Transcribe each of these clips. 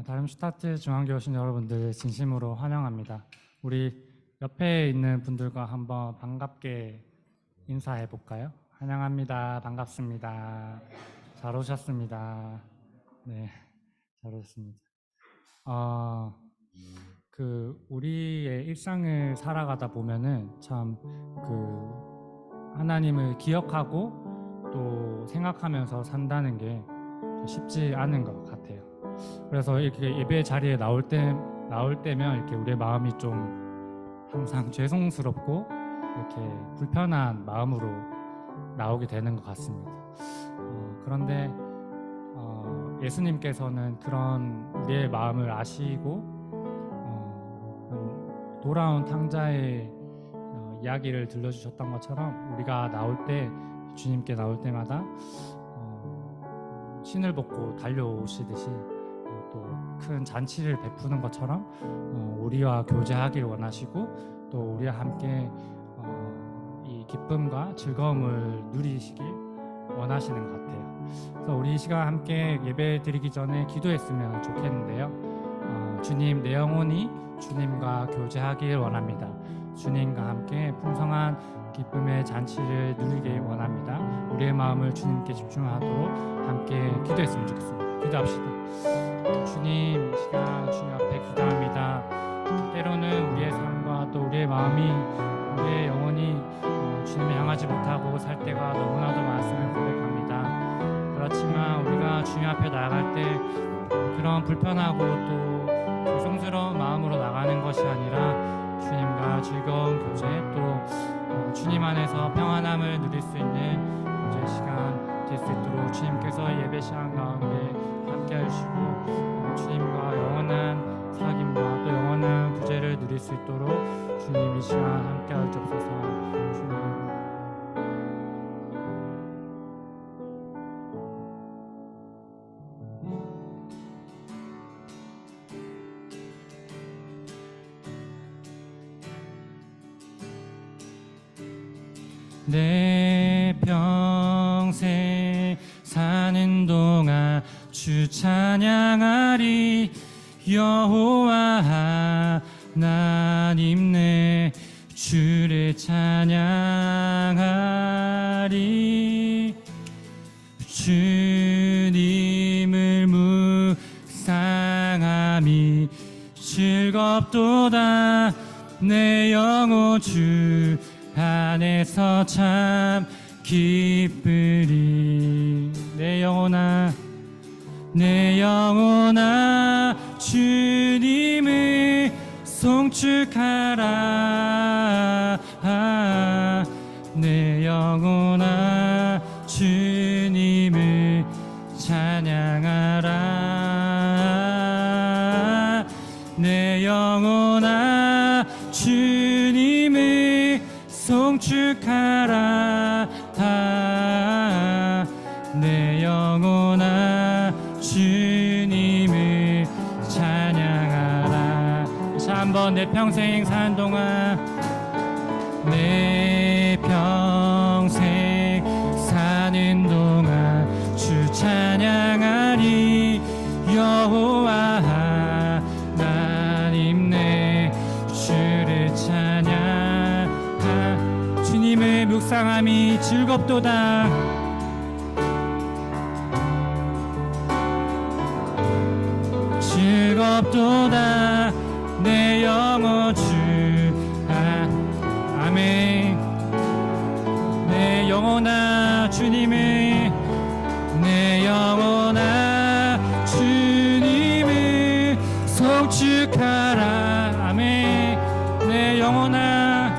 다름슈타트 중앙교회 오신 여러분들 진심으로 환영합니다. 우리 옆에 있는 분들과 한번 반갑게 인사해 볼까요? 환영합니다. 반갑습니다. 잘 오셨습니다. 네, 잘 오셨습니다. 우리의 일상을 살아가다 보면은 참 하나님을 기억하고 또 생각하면서 산다는 게 쉽지 않은 것 같아요. 그래서 이렇게 예배 자리에 나올 때면 이렇게 우리의 마음이 좀 항상 죄송스럽고 이렇게 불편한 마음으로 나오게 되는 것 같습니다. 그런데 예수님께서는 그런 우리의 마음을 아시고 돌아온 탕자의 이야기를 들려주셨던 것처럼 우리가 주님께 나올 때마다 신을 벗고 달려오시듯이 또 큰 잔치를 베푸는 것처럼 우리와 교제하기를 원하시고 또 우리와 함께 이 기쁨과 즐거움을 누리시길 원하시는 것 같아요. 그래서 우리 이 시간 함께 예배 드리기 전에 기도했으면 좋겠는데요. 주님, 내 영혼이 주님과 교제하길 원합니다. 주님과 함께 풍성한 기쁨의 잔치를 누리길 원합니다. 우리의 마음을 주님께 집중하도록 함께 기도했으면 좋겠습니다. 기도합시다. 주님, 이 시간 주님 앞에 기도합니다. 때로는 우리의 삶과 또 우리의 마음이, 우리의 영혼이 주님을 향하지 못하고 살 때가 너무나도 많았음을 고백합니다. 그렇지만 우리가 주님 앞에 나아갈 때 그런 불편하고 또 죄송스러운 마음으로 나가는 것이 아니라 주님과 즐거운 교제, 또 주님 안에서 평안함을 누릴 수 있는 교제 시간 될 수 있도록 주님께서 예배 시간 가운데 함께 해주시고 주님과 영원한 사귐과 또 영원한 교제를 누릴 수 있도록 주님 이 시간 함께 하옵소서. 주님, 내 평생 사는 동안 주 찬양하리. 여호와 하나님 내 주를 찬양하리. 주님을 묵상함이 즐겁도다. 내 영혼 주 안에서 참 기쁘리. 내 영혼아 주님을 송축하라. 내 영혼아 주님을 찬양하라. 내 영혼아 주님을 송축하라. 내 영혼아 주님을 찬양하라. 다시 한번 내 평생 사는 동안, 내 평생 사는 동안 주 찬양하리. 여호와 하나님 내 주를 찬양하. 주님을 묵상함이 즐겁도다. 즐겁도다. 내 영혼 주 아멘. 내 영혼아 주님을, 내 영혼아 주님을 송축하라. 아멘. 내 영혼아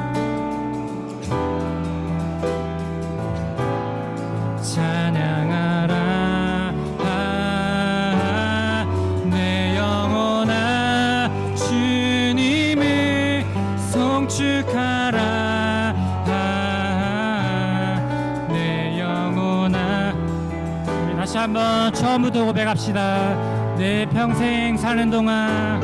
찬양하라. 내 영혼아 주님을 송축하라. 내 영혼아. 우리 다시 한번 처음부터 고백합시다. 내 평생 사는 동안,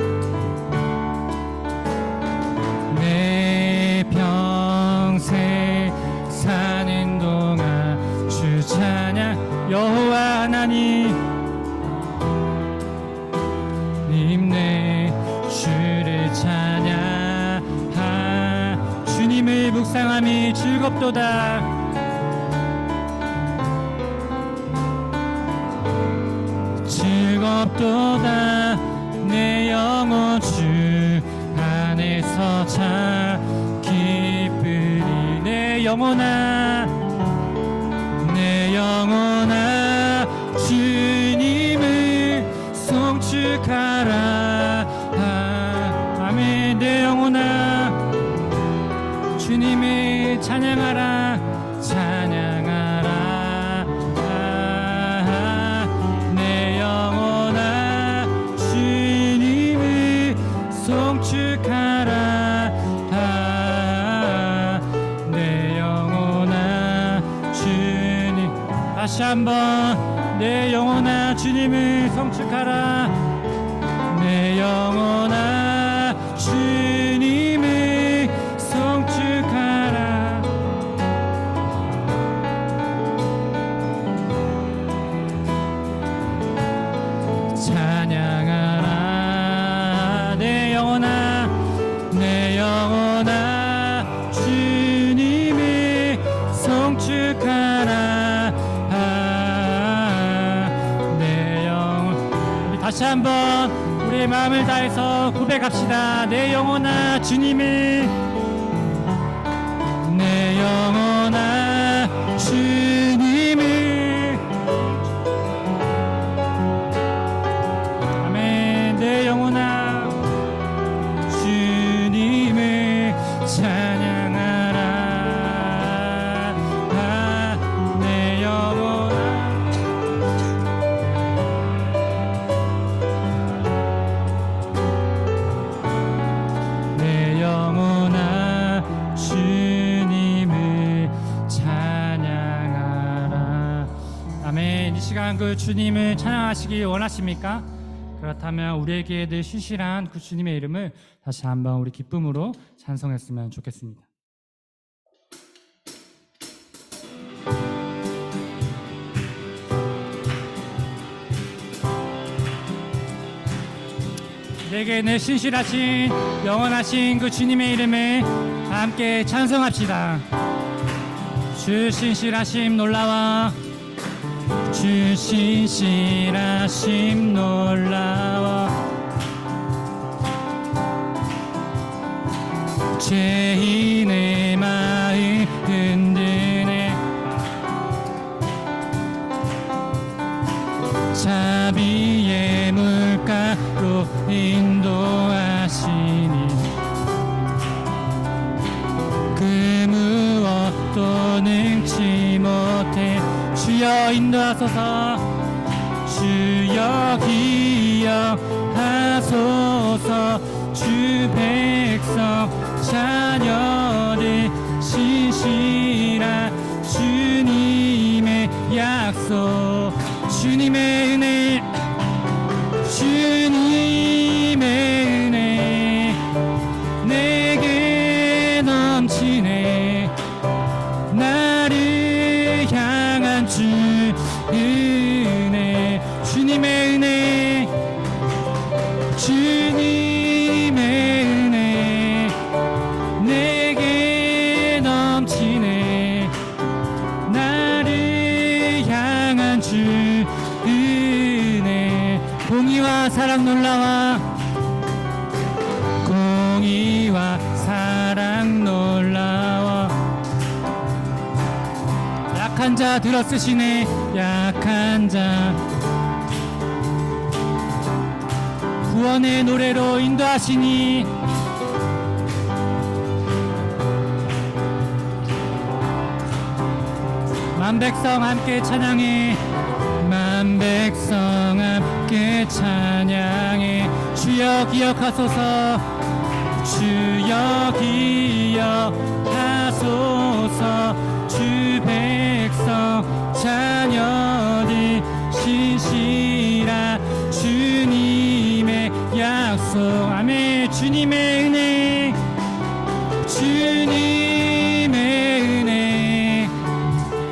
내 평생 사는 동안 주 찬양. 여호와 하나님 묵상함이 즐겁도다. 즐겁도다. 내 영혼 주 안에서 참 기쁘리. 내 영혼아, 내 영혼아, 주님을 송축하라. 아멘. 내 영혼아, 주님을 찬양하라. 찬양하라. 내 영혼아, 주님을 송축하라. 내 영혼아, 주님. 다시 한번. 내 영혼아, 주님을 송축하라. 내 영혼아, 주님을 송축하라. 찬양하라. 내 영혼아, 내 영혼아, 주님을 송축하라. 내 영혼. 우리 다시 한번 우리의 마음을 다해서 고백합시다. 내 영혼아, 주님을. 내 영혼아, 주님을. 아멘. 내 영혼아, 주님을 찬양하라. 내 영혼아, 내 영혼아, 주님을 찬양하라. 아멘. 이 시간 그 주님을 찬양하시기 원하십니까? 그렇다면 우리에게 늘 신실한 그 주님의 이름을 다시 한번 우리 기쁨으로 찬송했으면 좋겠습니다. 내게 늘 신실하신 영원하신 그 주님의 이름을 함께 찬송합시다. 주 신실하심 놀라워. 주 신실하심 놀라워. 죄인의 마음 흔드네. 자비의 물가로 인도하시니 그 무엇도 능치 못해. 주여 인도하소서. 주여 기억하소서. 주 백성 자녀들 신실한 주님의 약속. 주님의 은혜, 주님의 은혜 내게 넘치네. 나를 향한 주 은혜. 주님의 은혜, 주님의 은혜 내게 넘치네. 나를 향한 주 은혜. 공의와 사랑 놀라워. 공의와 사랑 놀라워. 약한 자 들어쓰시네. 약한 자 구원의 노래로 인도하시니. 만백성 함께 찬양해. 만백성 함께 찬양해. 주여 기억하소서. 주여 기억하소서. 주 백성 자녀들 신실한 주님의 약속. 아멘. 주님의 은혜, 주님의 은혜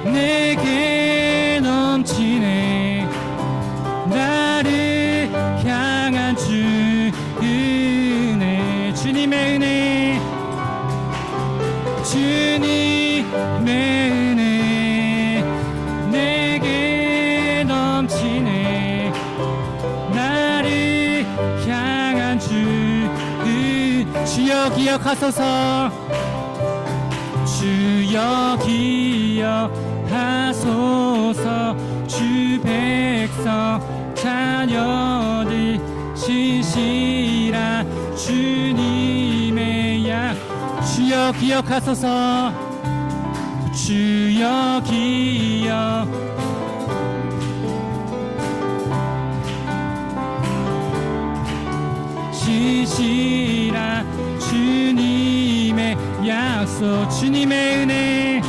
내게 넘치네. 나를 향한 주 은혜. 주님의 은혜, 주님의 주여 기억하소서. 주여 기억하소서. 주 백성 자녀들 신실한 주님의 약 주여 기억하소서. 주여 기억 신실한 주님의 약속 주님의 은혜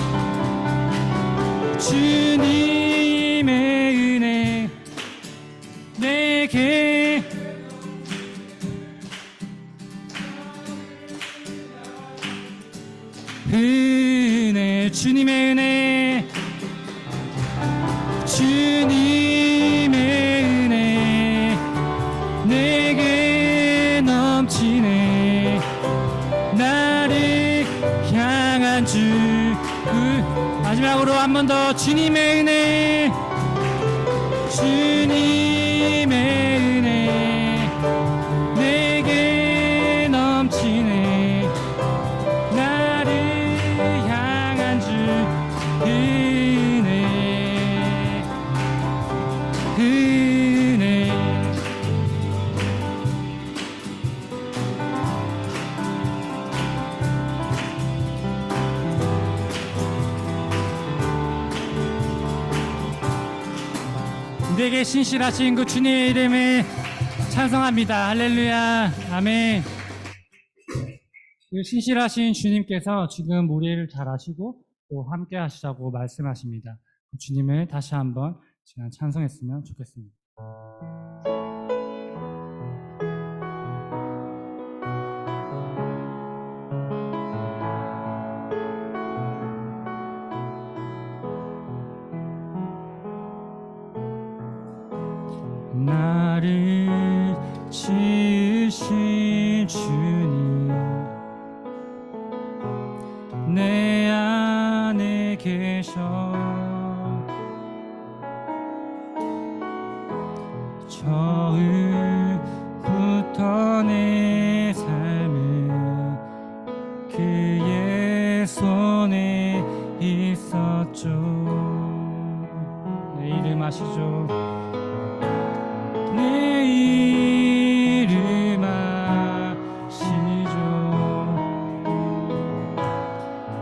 주님의 은혜 내게 은혜 주님의 은혜 주님의 은혜 내게 넘치네. 나를 향한 주 마지막으로 한 번 더 주님의 은혜 주님의 은혜 내게 넘치네. 나를 향한 주 은혜 은혜 내게 신실하신 그 주님의 이름을 찬송합니다. 할렐루야 아멘. 그 신실하신 주님께서 지금 우리를 잘 아시고 또 함께 하시자고 말씀하십니다. 그 주님을 다시 한번 찬송했으면 좋겠습니다. 나를 지으신 주님 내 안에 계셔 처음부터 내 삶은 그의 손에 있었죠. 내 이름 아시죠? 내 이름 아시죠?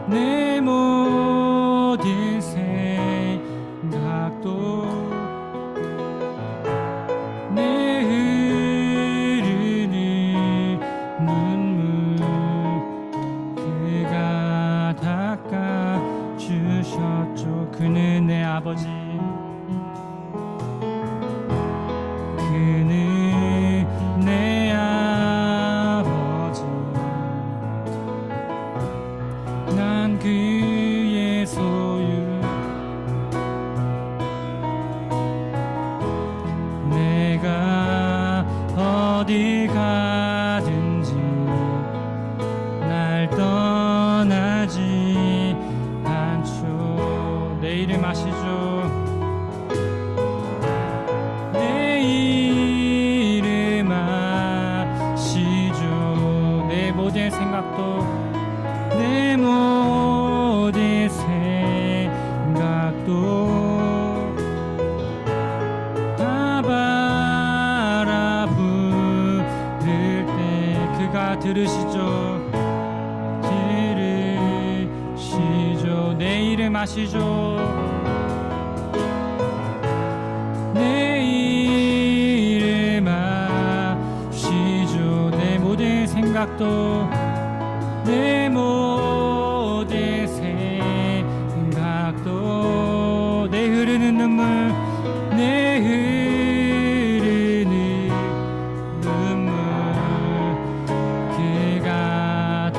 내 모든 생각도 내 흐르는 눈물 그가 닦아주셨죠. 그는 내 아버지 그는 내 아버지 난 그의 소유 내가 어디 가든지 날 떠나지 않죠. 내 이름 아시죠? 내 이름 아시죠? 내 모든 생각도 내 모든 생각도 아바라 부를 때 그가 들으시죠. 들으시죠. 내 이름 아시죠? 내 이름 아시죠? 내 모든 생각도 내 모든 생각도 내 흐르는 눈물 내 흐르는 눈물 그가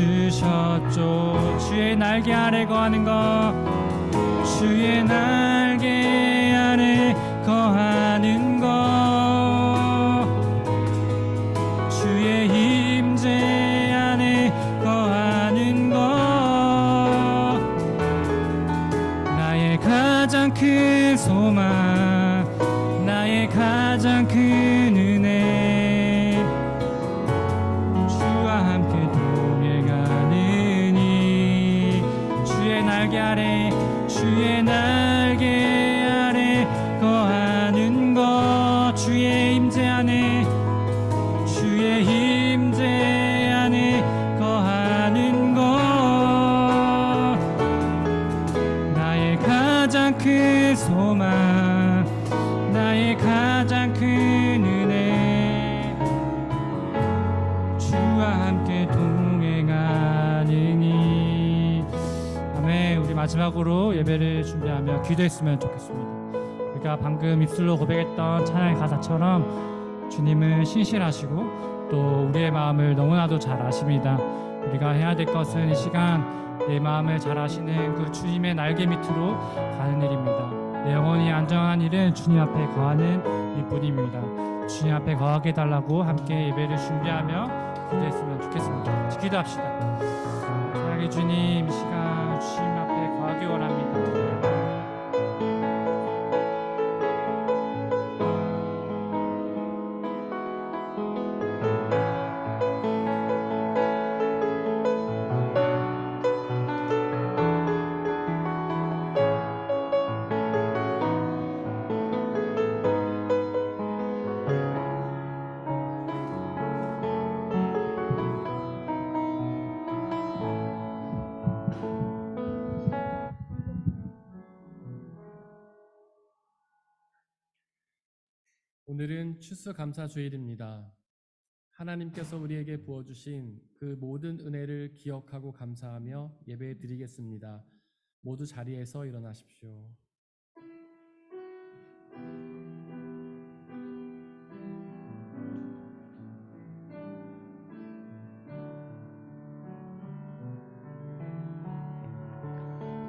닦아주셨죠. 주의 날개 아래 거하는 것 주의 날개 아래 거하는 것 주의 임재 안에 거하는 것 나의 가장 큰 소망 나의 가장 큰 은혜 나의 가장 큰 은혜 주와 함께 동행하느니. 아멘. 우리 마지막으로 예배를 준비하며 기도했으면 좋겠습니다. 우리가 방금 입술로 고백했던 찬양의 가사처럼 주님은 신실하시고 또 우리의 마음을 너무나도 잘 아십니다. 우리가 해야 될 것은 이 시간 내 마음을 잘 아시는 그 주님의 날개 밑으로 가는 일입니다. 내 영혼이 안정한 일은 주님 앞에 거하는 일뿐입니다. 주님 앞에 거하게 해달라고 함께 예배를 준비하며 기도했으면 좋겠습니다. 기도합시다. 사랑의 주님, 이 시간 주님 앞에 거하기 원합니다. 오늘은 추수감사주일입니다. 하나님께서 우리에게 부어주신 그 모든 은혜를 기억하고 감사하며 예배 드리겠습니다. 모두 자리에서 일어나십시오.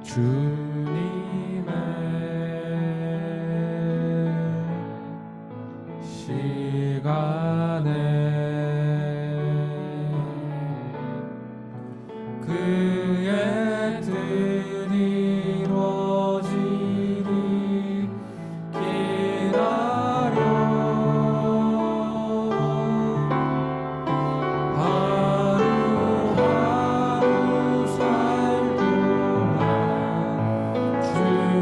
주님의 시간에 그의 뜻이 이루어지리 기다려 하루하루 살 동안 주님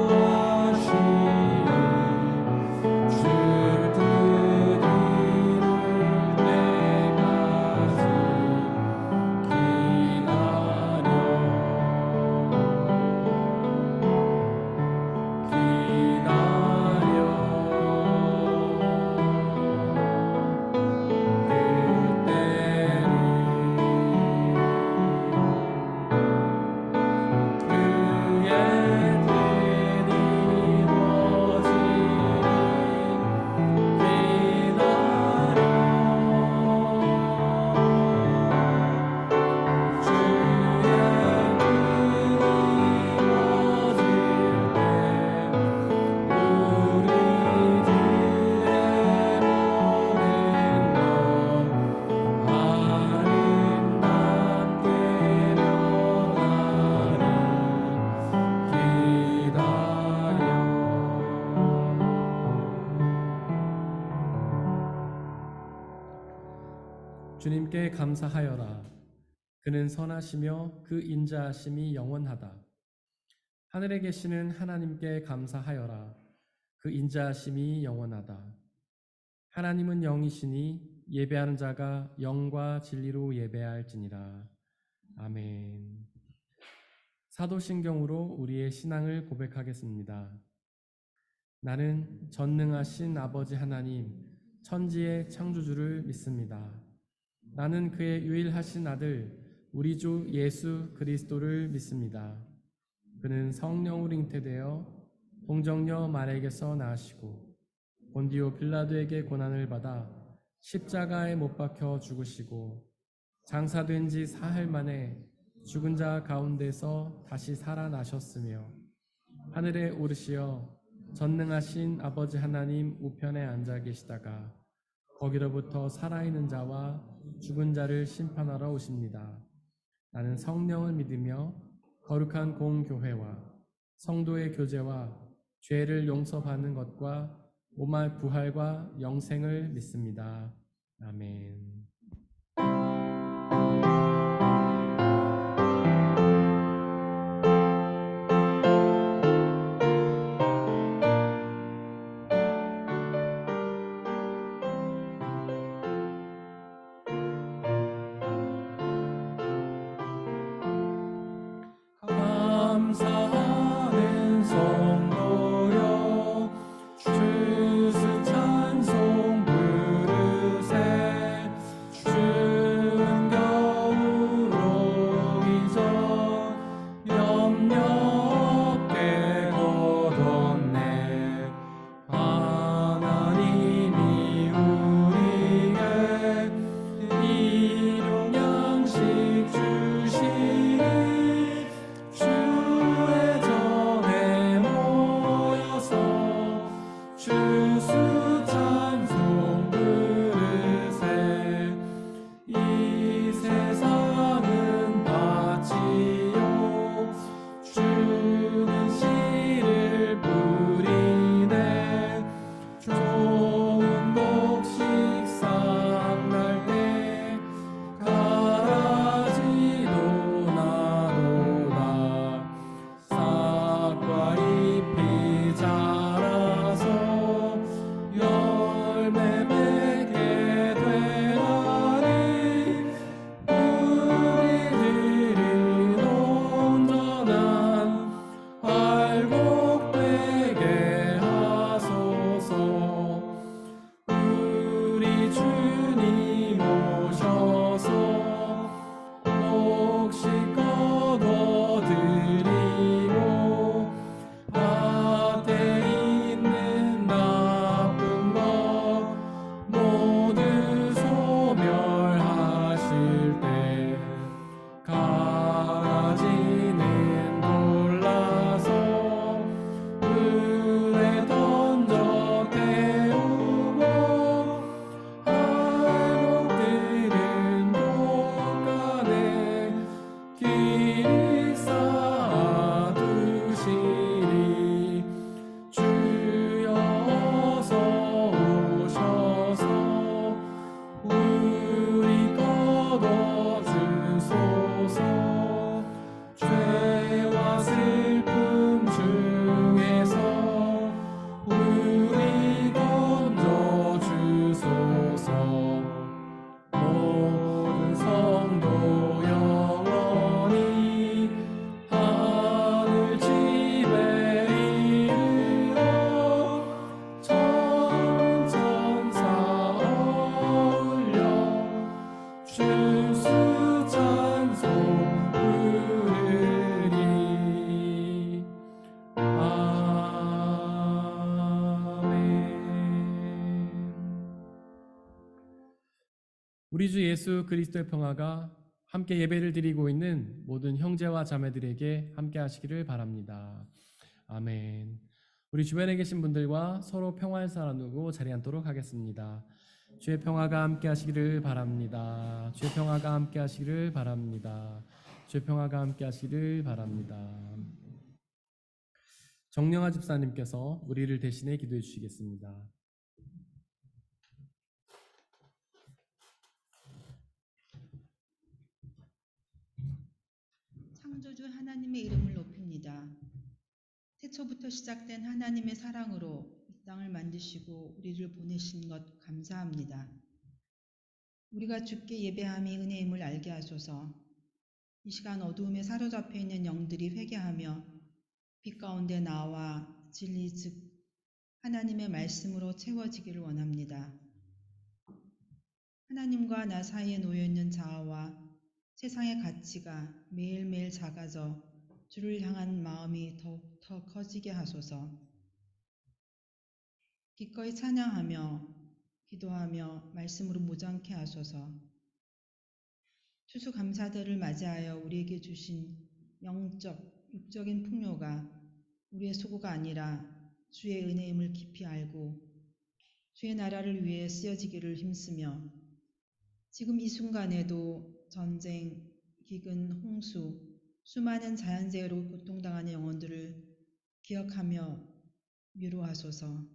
인도하시니 주 뜻 이룰 때까지 주님께 감사하여라. 그는 선하시며 그 인자하심이 영원하다. 하늘에 계시는 하나님께 감사하여라. 그 인자하심이 영원하다. 하나님은 영이시니 예배하는 자가 영과 진리로 예배할지니라. 아멘. 사도신경으로 우리의 신앙을 고백하겠습니다. 나는 전능하신 아버지 하나님, 천지의 창조주를 믿습니다. 나는 그의 유일하신 아들 우리 주 예수 그리스도를 믿습니다. 그는 성령으로 잉태되어 동정녀 마리아에게서 나시고 본디오 빌라도에게 고난을 받아 십자가에 못 박혀 죽으시고 장사된 지 사흘 만에 죽은 자 가운데서 다시 살아나셨으며 하늘에 오르시어 전능하신 아버지 하나님 우편에 앉아 계시다가 거기로부터 살아있는 자와 죽은 자를 심판하러 오십니다. 나는 성령을 믿으며 거룩한 공교회와 성도의 교제와 죄를 용서받는 것과 몸의 부활과 영생을 믿습니다. 아멘. 감사하는 성도여 우리 주 예수 그리스도의 평화가 함께 예배를 드리고 있는 모든 형제와 자매들에게 함께 하시기를 바랍니다. 아멘. 우리 주변에 계신 분들과 서로 평화를 나누고 자리 앉도록 하겠습니다. 주의 평화가 함께 하시기를 바랍니다. 주의 평화가 함께 하시기를 바랍니다. 주의 평화가 함께 하시기를 바랍니다. 정령아 집사님께서 우리를 대신해 기도해 주시겠습니다. 창조주 하나님의 이름을 높입니다. 태초부터 시작된 하나님의 사랑으로 이 땅을 만드시고 우리를 보내신 것 감사합니다. 우리가 주께 예배함이 은혜임을 알게 하소서. 이 시간 어두움에 사로잡혀 있는 영들이 회개하며 빛 가운데 나와 진리 즉 하나님의 말씀으로 채워지기를 원합니다. 하나님과 나 사이에 놓여있는 자아와 세상의 가치가 매일매일 작아져 주를 향한 마음이 더욱 더 커지게 하소서. 기꺼이 찬양하며 기도하며 말씀으로 무장케 하소서. 추수감사절을 맞이하여 우리에게 주신 영적, 육적인 풍요가 우리의 수고가 아니라 주의 은혜임을 깊이 알고 주의 나라를 위해 쓰여지기를 힘쓰며 지금 이 순간에도 전쟁, 기근, 홍수, 수많은 자연재해로 고통당하는 영혼들을 기억하며 위로하소서.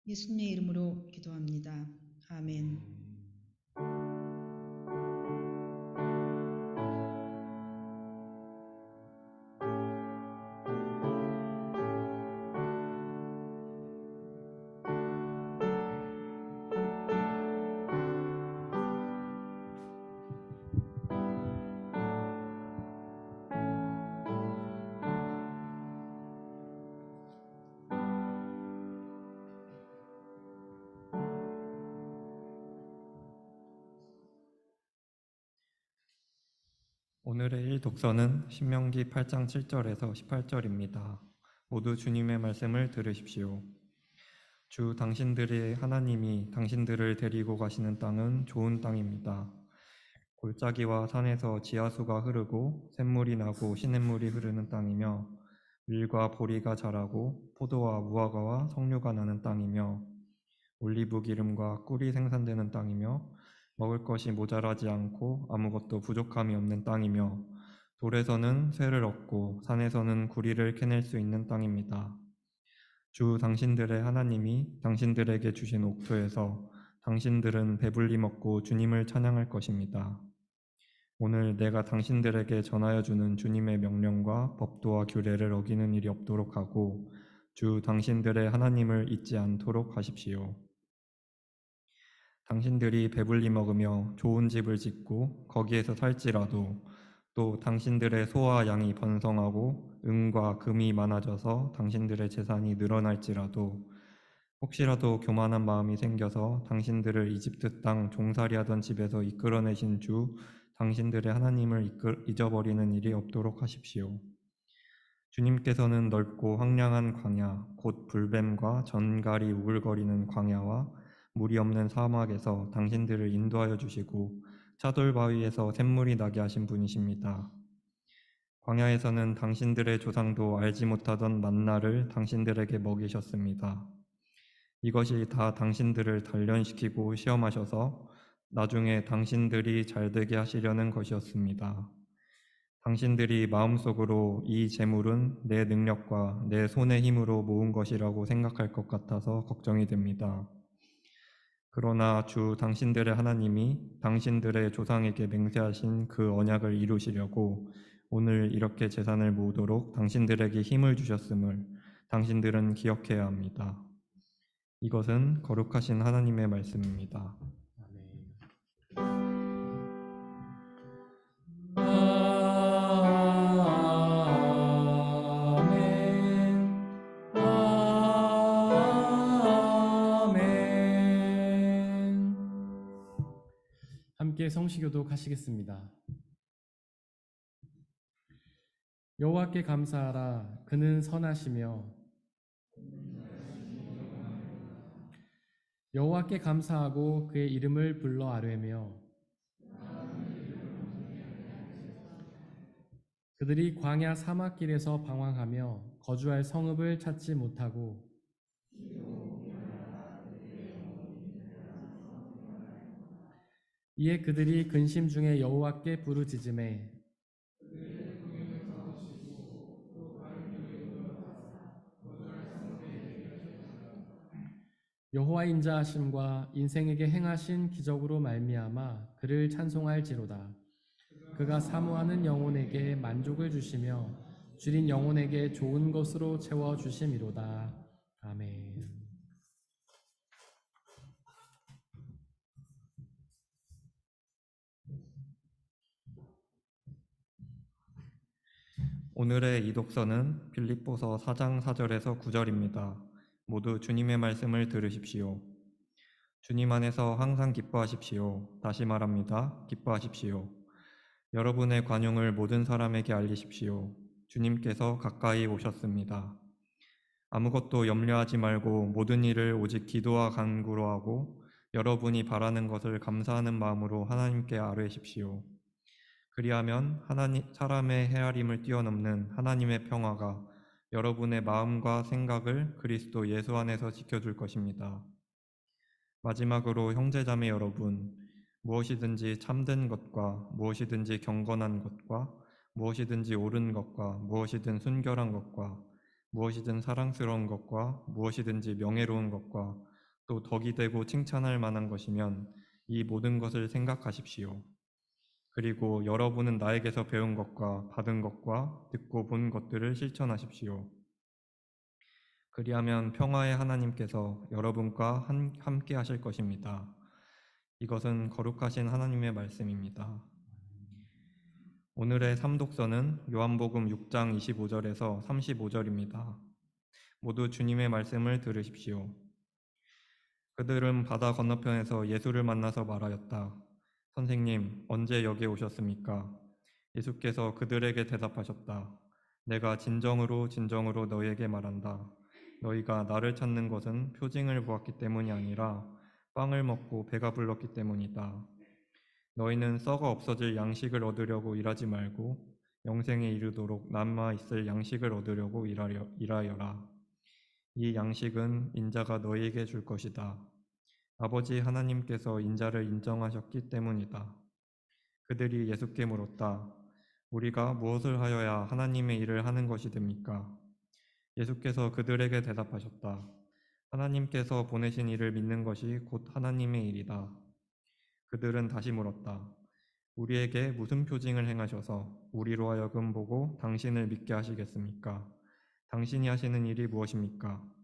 예수님의 이름으로 기도합니다. 아멘. 오늘의 일독서는 신명기 8장 7절에서 18절입니다. 모두 주님의 말씀을 들으십시오. 주 당신들의 하나님이 당신들을 데리고 가시는 땅은 좋은 땅입니다. 골짜기와 산에서 지하수가 흐르고 샘물이 나고 시냇물이 흐르는 땅이며 밀과 보리가 자라고 포도와 무화과와 석류가 나는 땅이며 올리브 기름과 꿀이 생산되는 땅이며 먹을 것이 모자라지 않고 아무것도 부족함이 없는 땅이며 돌에서는 쇠를 얻고 산에서는 구리를 캐낼 수 있는 땅입니다. 주 당신들의 하나님이 당신들에게 주신 옥토에서 당신들은 배불리 먹고 주님을 찬양할 것입니다. 오늘 내가 당신들에게 전하여 주는 주님의 명령과 법도와 규례를 어기는 일이 없도록 하고 주 당신들의 하나님을 잊지 않도록 하십시오. 당신들이 배불리 먹으며 좋은 집을 짓고 거기에서 살지라도 또 당신들의 소와 양이 번성하고 은과 금이 많아져서 당신들의 재산이 늘어날지라도 혹시라도 교만한 마음이 생겨서 당신들을 이집트 땅 종살이하던 집에서 이끌어내신 주 당신들의 하나님을 잊어버리는 일이 없도록 하십시오. 주님께서는 넓고 황량한 광야 곧 불뱀과 전갈이 우글거리는 광야와 물이 없는 사막에서 당신들을 인도하여 주시고 차돌 바위에서 샘물이 나게 하신 분이십니다. 광야에서는 당신들의 조상도 알지 못하던 만나를 당신들에게 먹이셨습니다. 이것이 다 당신들을 단련시키고 시험하셔서 나중에 당신들이 잘되게 하시려는 것이었습니다. 당신들이 마음속으로 이 재물은 내 능력과 내 손의 힘으로 모은 것이라고 생각할 것 같아서 걱정이 됩니다. 그러나 주 당신들의 하나님이 당신들의 조상에게 맹세하신 그 언약을 이루시려고 오늘 이렇게 재산을 모으도록 당신들에게 힘을 주셨음을 당신들은 기억해야 합니다. 이것은 거룩하신 하나님의 말씀입니다. 함께 성시교도 가시겠습니다. 여호와께 감사하라. 그는 선하시며 여호와께 감사하고 그의 이름을 불러 아뢰며 그들이 광야 사막길에서 방황하며 거주할 성읍을 찾지 못하고 이에 그들이 근심 중에 여호와께 부르짖음에 여호와의 인자하심과 인생에게 행하신 기적으로 말미암아 그를 찬송할지로다. 그가 사모하는 영혼에게 만족을 주시며 줄인 영혼에게 좋은 것으로 채워 주심이로다. 아멘. 오늘의 이독서는 빌립보서 4장 4절에서 9절입니다. 모두 주님의 말씀을 들으십시오. 주님 안에서 항상 기뻐하십시오. 다시 말합니다. 기뻐하십시오. 여러분의 관용을 모든 사람에게 알리십시오. 주님께서 가까이 오셨습니다. 아무것도 염려하지 말고 모든 일을 오직 기도와 간구로 하고 여러분이 바라는 것을 감사하는 마음으로 하나님께 아뢰십시오. 그리하면 사람의 헤아림을 뛰어넘는 하나님의 평화가 여러분의 마음과 생각을 그리스도 예수 안에서 지켜줄 것입니다. 마지막으로 형제자매 여러분, 무엇이든지 참된 것과 무엇이든지 경건한 것과 무엇이든지 옳은 것과 무엇이든 순결한 것과 무엇이든 사랑스러운 것과 무엇이든지 명예로운 것과 또 덕이 되고 칭찬할 만한 것이면 이 모든 것을 생각하십시오. 그리고 여러분은 나에게서 배운 것과 받은 것과 듣고 본 것들을 실천하십시오. 그리하면 평화의 하나님께서 여러분과 함께 하실 것입니다. 이것은 거룩하신 하나님의 말씀입니다. 오늘의 삼독서는 요한복음 6장 25절에서 35절입니다. 모두 주님의 말씀을 들으십시오. 그들은 바다 건너편에서 예수를 만나서 말하였다. 선생님, 언제 여기에 오셨습니까? 예수께서 그들에게 대답하셨다. 내가 진정으로 진정으로 너희에게 말한다. 너희가 나를 찾는 것은 표징을 보았기 때문이 아니라 빵을 먹고 배가 불렀기 때문이다. 너희는 썩어 없어질 양식을 얻으려고 일하지 말고 영생에 이르도록 남아 있을 양식을 얻으려고 일하여라. 이 양식은 인자가 너희에게 줄 것이다. 아버지 하나님께서 인자를 인정하셨기 때문이다. 그들이 예수께 물었다. 우리가 무엇을 하여야 하나님의 일을 하는 것이 됩니까? 예수께서 그들에게 대답하셨다. 하나님께서 보내신 이를 믿는 것이 곧 하나님의 일이다. 그들은 다시 물었다. 우리에게 무슨 표징을 행하셔서 우리로 하여금 보고 당신을 믿게 하시겠습니까? 당신이 하시는 일이 무엇입니까?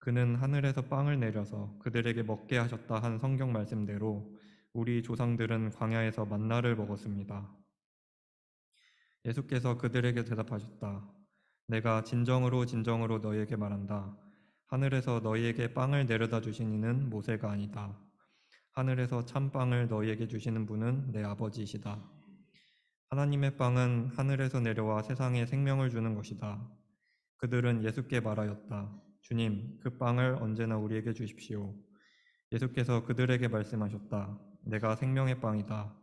그는 하늘에서 빵을 내려서 그들에게 먹게 하셨다 한 성경 말씀대로 우리 조상들은 광야에서 만나를 먹었습니다. 예수께서 그들에게 대답하셨다. 내가 진정으로 진정으로 너희에게 말한다. 하늘에서 너희에게 빵을 내려다 주신 이는 모세가 아니다. 하늘에서 참빵을 너희에게 주시는 분은 내 아버지이시다. 하나님의 빵은 하늘에서 내려와 세상에 생명을 주는 것이다. 그들은 예수께 말하였다. 주님, 그 빵을 언제나 우리에게 주십시오. 예수께서 그들에게 말씀하셨다. 내가 생명의 빵이다.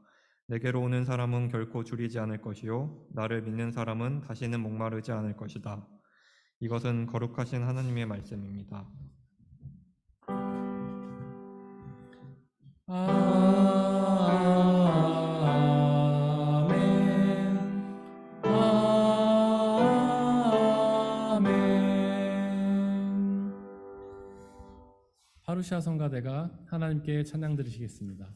내게로 오는 사람은 결코 줄이지 않을 것이요 나를 믿는 사람은 다시는 목마르지 않을 것이다. 이것은 거룩하신 하나님의 말씀입니다. 아멘. 아멘. 파루시아 성가대가 하나님께 찬양 드리시겠습니다.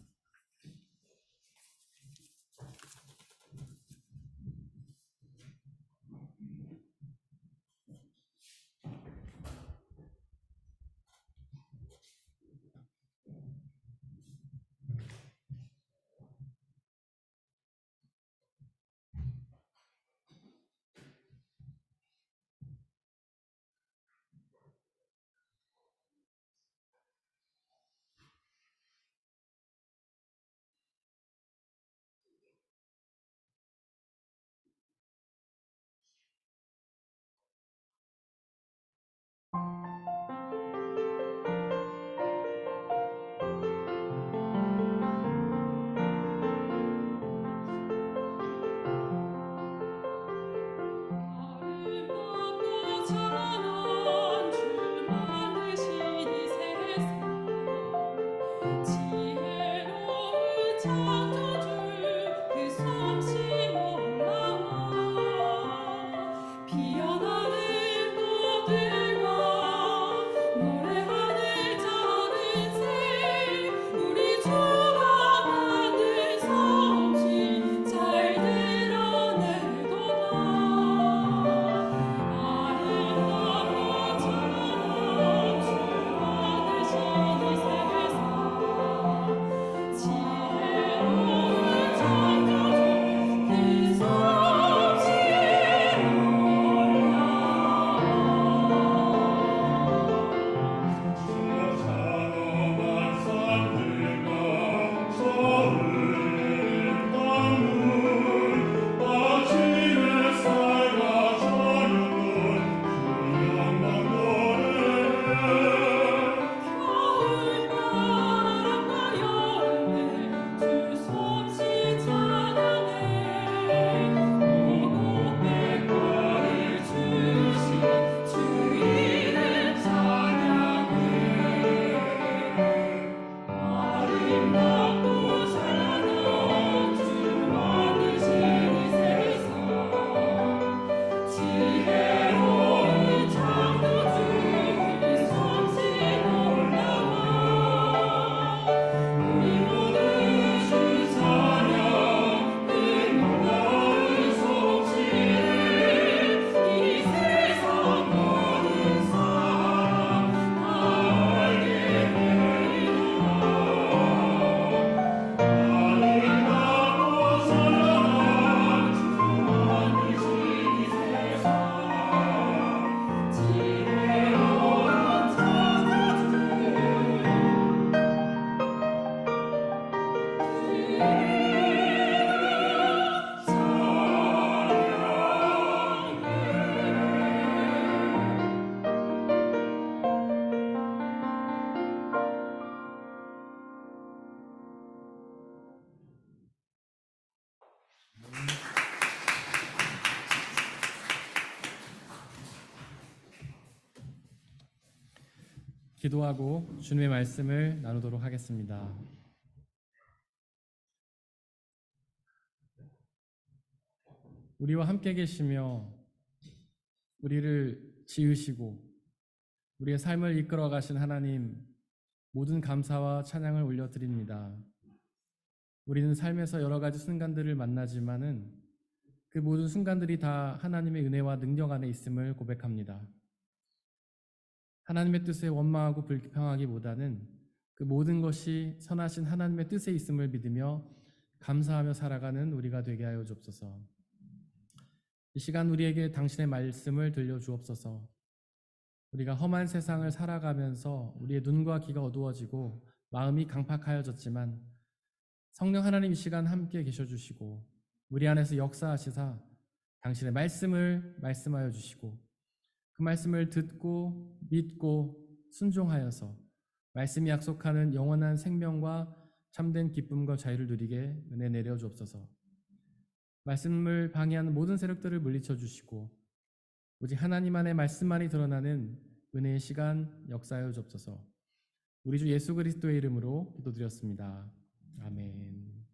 기도하고 주님의 말씀을 나누도록 하겠습니다. 우리와 함께 계시며 우리를 지으시고 우리의 삶을 이끌어 가신 하나님, 모든 감사와 찬양을 올려드립니다. 우리는 삶에서 여러 가지 순간들을 만나지만은 그 모든 순간들이 다 하나님의 은혜와 능력 안에 있음을 고백합니다. 하나님의 뜻에 원망하고 불평하기보다는 그 모든 것이 선하신 하나님의 뜻에 있음을 믿으며 감사하며 살아가는 우리가 되게 하여 주옵소서. 이 시간 우리에게 당신의 말씀을 들려주옵소서. 우리가 험한 세상을 살아가면서 우리의 눈과 귀가 어두워지고 마음이 강팍하여졌지만 성령 하나님 이 시간 함께 계셔주시고 우리 안에서 역사하시사 당신의 말씀을 말씀하여 주시고 그 말씀을 듣고 믿고 순종하여서 말씀이 약속하는 영원한 생명과 참된 기쁨과 자유를 누리게 은혜 내려 주옵소서. 말씀을 방해하는 모든 세력들을 물리쳐 주시고 오직 하나님 안의 말씀만이 드러나는 은혜의 시간 역사하여 주옵소서. 우리 주 예수 그리스도의 이름으로 기도드렸습니다. 아멘.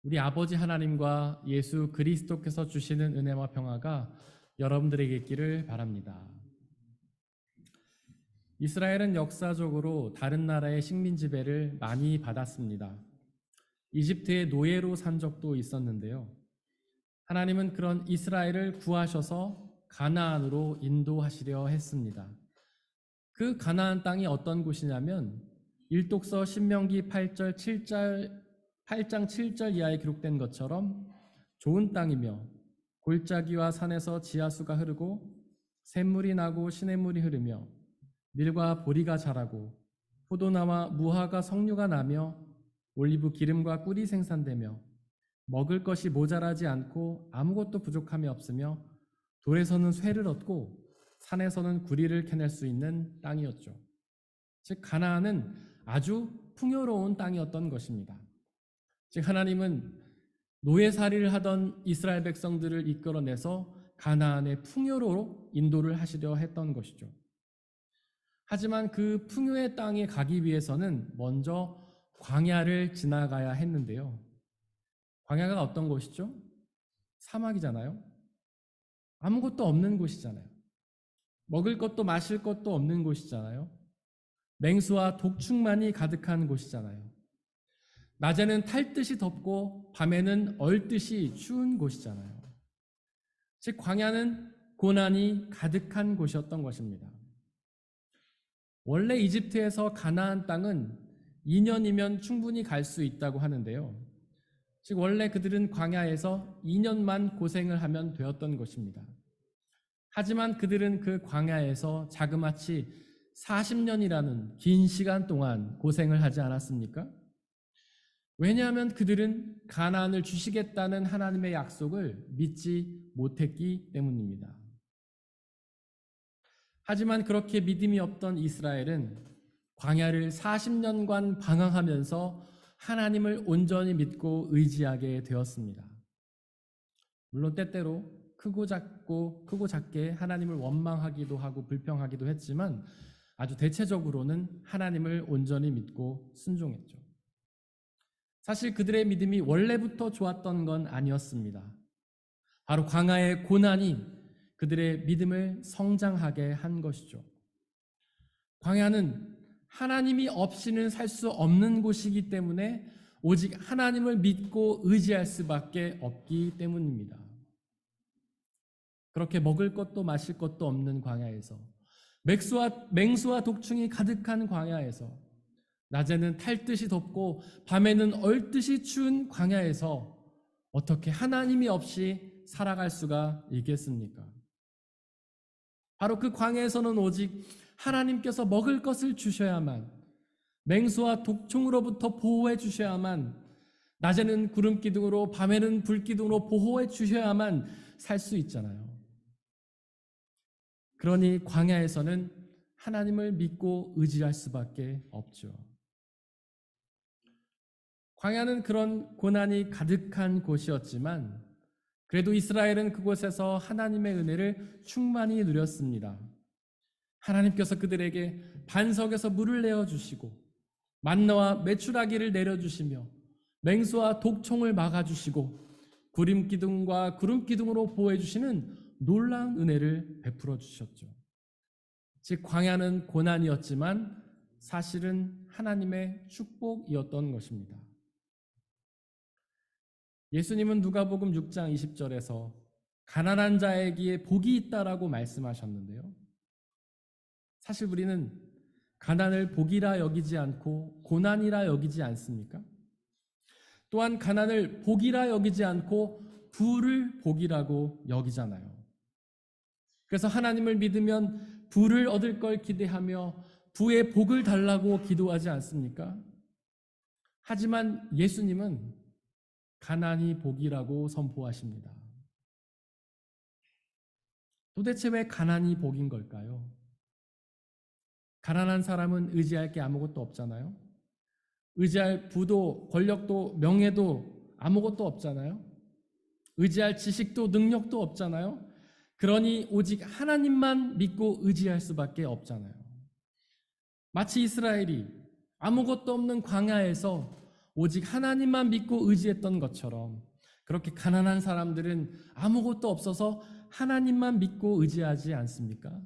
우리 아버지 하나님과 예수 그리스도께서 주시는 은혜와 평화가 여러분들에게 있기를 바랍니다. 이스라엘은 역사적으로 다른 나라의 식민 지배를 많이 받았습니다. 이집트의 노예로 산 적도 있었는데요. 하나님은 그런 이스라엘을 구하셔서 가나안으로 인도하시려 했습니다. 그 가나안 땅이 어떤 곳이냐면 일독서 신명기 8장 7절 이하에 기록된 것처럼 좋은 땅이며 골짜기와 산에서 지하수가 흐르고 샘물이 나고 시냇물이 흐르며 밀과 보리가 자라고 포도나와 무화과 석류가 나며 올리브 기름과 꿀이 생산되며 먹을 것이 모자라지 않고 아무것도 부족함이 없으며 돌에서는 쇠를 얻고 산에서는 구리를 캐낼 수 있는 땅이었죠. 즉 가나안은 아주 풍요로운 땅이었던 것입니다. 즉 하나님은 노예살이를 하던 이스라엘 백성들을 이끌어내서 가나안의 풍요로 인도를 하시려 했던 것이죠. 하지만 그 풍요의 땅에 가기 위해서는 먼저 광야를 지나가야 했는데요. 광야가 어떤 곳이죠? 사막이잖아요. 아무것도 없는 곳이잖아요. 먹을 것도 마실 것도 없는 곳이잖아요. 맹수와 독충만이 가득한 곳이잖아요. 낮에는 탈 듯이 덥고 밤에는 얼 듯이 추운 곳이잖아요. 즉 광야는 고난이 가득한 곳이었던 것입니다. 원래 이집트에서 가나안 땅은 2년이면 충분히 갈 수 있다고 하는데요. 즉 원래 그들은 광야에서 2년만 고생을 하면 되었던 것입니다. 하지만 그들은 그 광야에서 자그마치 40년이라는 긴 시간 동안 고생을 하지 않았습니까? 왜냐하면 그들은 가나안을 주시겠다는 하나님의 약속을 믿지 못했기 때문입니다. 하지만 그렇게 믿음이 없던 이스라엘은 광야를 40년간 방황하면서 하나님을 온전히 믿고 의지하게 되었습니다. 물론 때때로 크고 작게 하나님을 원망하기도 하고 불평하기도 했지만 아주 대체적으로는 하나님을 온전히 믿고 순종했죠. 사실 그들의 믿음이 원래부터 좋았던 건 아니었습니다. 바로 광야의 고난이 그들의 믿음을 성장하게 한 것이죠. 광야는 하나님이 없이는 살 수 없는 곳이기 때문에 오직 하나님을 믿고 의지할 수밖에 없기 때문입니다. 그렇게 먹을 것도 마실 것도 없는 광야에서 맹수와 독충이 가득한 광야에서 낮에는 탈 듯이 덥고 밤에는 얼 듯이 추운 광야에서 어떻게 하나님이 없이 살아갈 수가 있겠습니까? 바로 그 광야에서는 오직 하나님께서 먹을 것을 주셔야만, 맹수와 독충으로부터 보호해 주셔야만, 낮에는 구름 기둥으로 밤에는 불 기둥으로 보호해 주셔야만 살 수 있잖아요. 그러니 광야에서는 하나님을 믿고 의지할 수밖에 없죠. 광야는 그런 고난이 가득한 곳이었지만 그래도 이스라엘은 그곳에서 하나님의 은혜를 충만히 누렸습니다. 하나님께서 그들에게 반석에서 물을 내어주시고 만나와 메추라기를 내려주시며 맹수와 독총을 막아주시고 구름기둥과 구름기둥으로 보호해주시는 놀라운 은혜를 베풀어 주셨죠. 즉 광야는 고난이었지만 사실은 하나님의 축복이었던 것입니다. 예수님은 누가복음 6장 20절에서 가난한 자에게 복이 있다라고 말씀하셨는데요. 사실 우리는 가난을 복이라 여기지 않고 고난이라 여기지 않습니까? 또한 가난을 복이라 여기지 않고 부를 복이라고 여기잖아요. 그래서 하나님을 믿으면 부를 얻을 걸 기대하며 부의 복을 달라고 기도하지 않습니까? 하지만 예수님은 가난이 복이라고 선포하십니다. 도대체 왜 가난이 복인 걸까요? 가난한 사람은 의지할 게 아무것도 없잖아요. 의지할 부도 권력도 명예도 아무것도 없잖아요. 의지할 지식도 능력도 없잖아요. 그러니 오직 하나님만 믿고 의지할 수밖에 없잖아요. 마치 이스라엘이 아무것도 없는 광야에서 오직 하나님만 믿고 의지했던 것처럼 그렇게 가난한 사람들은 아무것도 없어서 하나님만 믿고 의지하지 않습니까?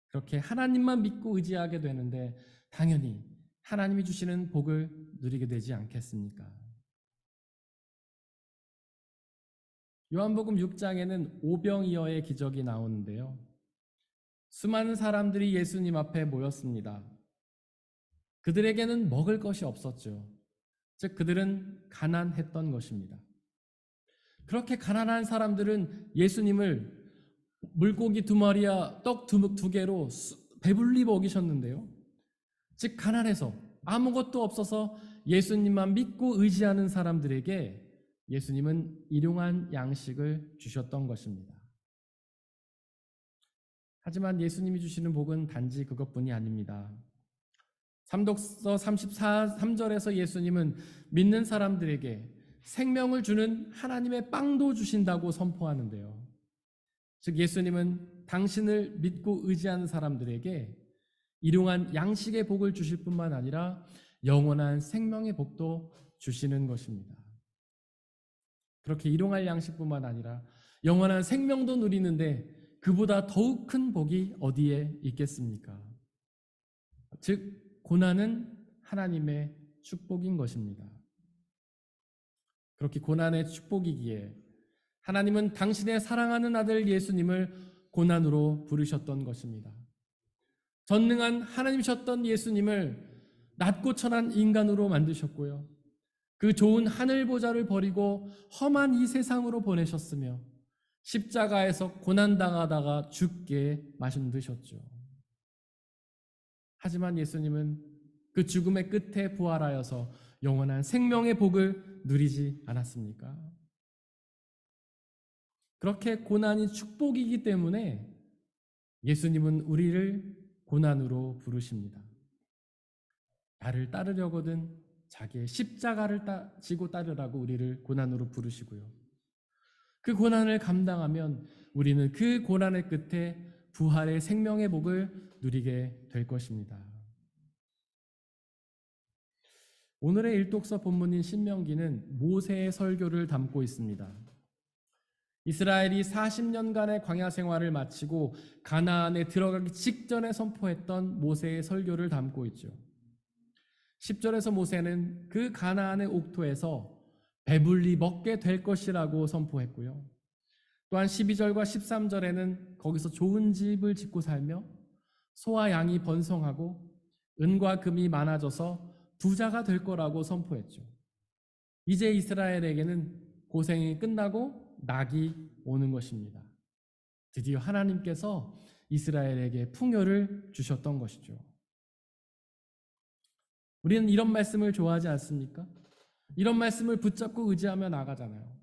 그렇게 하나님만 믿고 의지하게 되는데 당연히 하나님이 주시는 복을 누리게 되지 않겠습니까? 요한복음 6장에는 오병이어의 기적이 나오는데요. 수많은 사람들이 예수님 앞에 모였습니다. 그들에게는 먹을 것이 없었죠. 즉 그들은 가난했던 것입니다. 그렇게 가난한 사람들은 예수님을 물고기 2마리와 떡 2개로 배불리 먹이셨는데요. 즉 가난해서 아무것도 없어서 예수님만 믿고 의지하는 사람들에게 예수님은 일용한 양식을 주셨던 것입니다. 하지만 예수님이 주시는 복은 단지 그것뿐이 아닙니다. 삼독서 33절에서 예수님은 믿는 사람들에게 생명을 주는 하나님의 빵도 주신다고 선포하는데요. 즉 예수님은 당신을 믿고 의지하는 사람들에게 일용한 양식의 복을 주실 뿐만 아니라 영원한 생명의 복도 주시는 것입니다. 그렇게 일용할 양식뿐만 아니라 영원한 생명도 누리는데 그보다 더욱 큰 복이 어디에 있겠습니까? 즉 고난은 하나님의 축복인 것입니다. 그렇게 고난의 축복이기에 하나님은 당신의 사랑하는 아들 예수님을 고난으로 부르셨던 것입니다. 전능한 하나님이셨던 예수님을 낮고 천한 인간으로 만드셨고요. 그 좋은 하늘 보좌를 버리고 험한 이 세상으로 보내셨으며 십자가에서 고난당하다가 죽게 만드셨죠. 하지만 예수님은 그 죽음의 끝에 부활하여서 영원한 생명의 복을 누리지 않았습니까? 그렇게 고난이 축복이기 때문에 예수님은 우리를 고난으로 부르십니다. 나를 따르려거든 자기의 십자가를 지고 따르라고 우리를 고난으로 부르시고요. 그 고난을 감당하면 우리는 그 고난의 끝에 부활의 생명의 복을 누리게 될 것입니다. 오늘의 일독서 본문인 신명기는 모세의 설교를 담고 있습니다. 이스라엘이 40년간의 광야 생활을 마치고 가나안에 들어가기 직전에 선포했던 모세의 설교를 담고 있죠. 10절에서 모세는 그 가나안의 옥토에서 배불리 먹게 될 것이라고 선포했고요. 또한 12절과 13절에는 거기서 좋은 집을 짓고 살며 소와 양이 번성하고 은과 금이 많아져서 부자가 될 거라고 선포했죠. 이제 이스라엘에게는 고생이 끝나고 낙이 오는 것입니다. 드디어 하나님께서 이스라엘에게 풍요를 주셨던 것이죠. 우리는 이런 말씀을 좋아하지 않습니까? 이런 말씀을 붙잡고 의지하며 나가잖아요.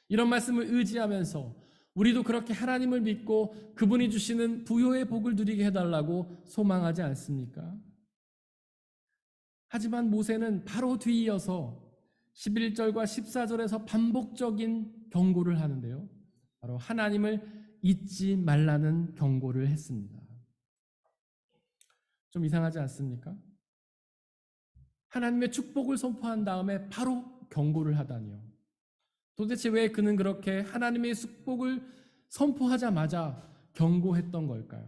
이런 말씀을 의지하면서 우리도 그렇게 하나님을 믿고 그분이 주시는 부요의 복을 누리게 해달라고 소망하지 않습니까? 하지만 모세는 바로 뒤이어서 11절과 14절에서 반복적인 경고를 하는데요. 바로 하나님을 잊지 말라는 경고를 했습니다. 좀 이상하지 않습니까? 하나님의 축복을 선포한 다음에 바로 경고를 하다니요. 도대체 왜 그는 그렇게 하나님의 축복을 선포하자마자 경고했던 걸까요?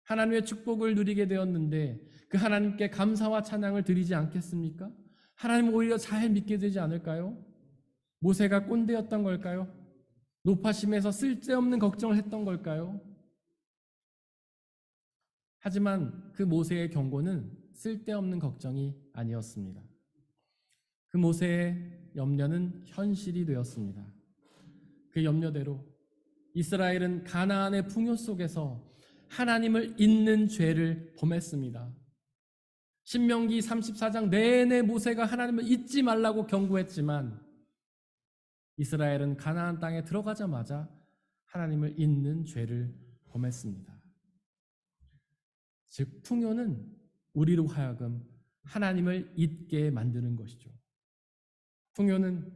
하나님의 축복을 누리게 되었는데 그 하나님께 감사와 찬양을 드리지 않겠습니까? 하나님을 오히려 잘 믿게 되지 않을까요? 모세가 꼰대였던 걸까요? 노파심에서 쓸데없는 걱정을 했던 걸까요? 하지만 그 모세의 경고는 쓸데없는 걱정이 아니었습니다. 그 모세의 염려는 현실이 되었습니다. 그 염려대로 이스라엘은 가나안의 풍요 속에서 하나님을 잊는 죄를 범했습니다. 신명기 34장 내내 모세가 하나님을 잊지 말라고 경고했지만 이스라엘은 가나안 땅에 들어가자마자 하나님을 잊는 죄를 범했습니다. 즉 풍요는 우리로 하여금 하나님을 잊게 만드는 것이죠. 풍요는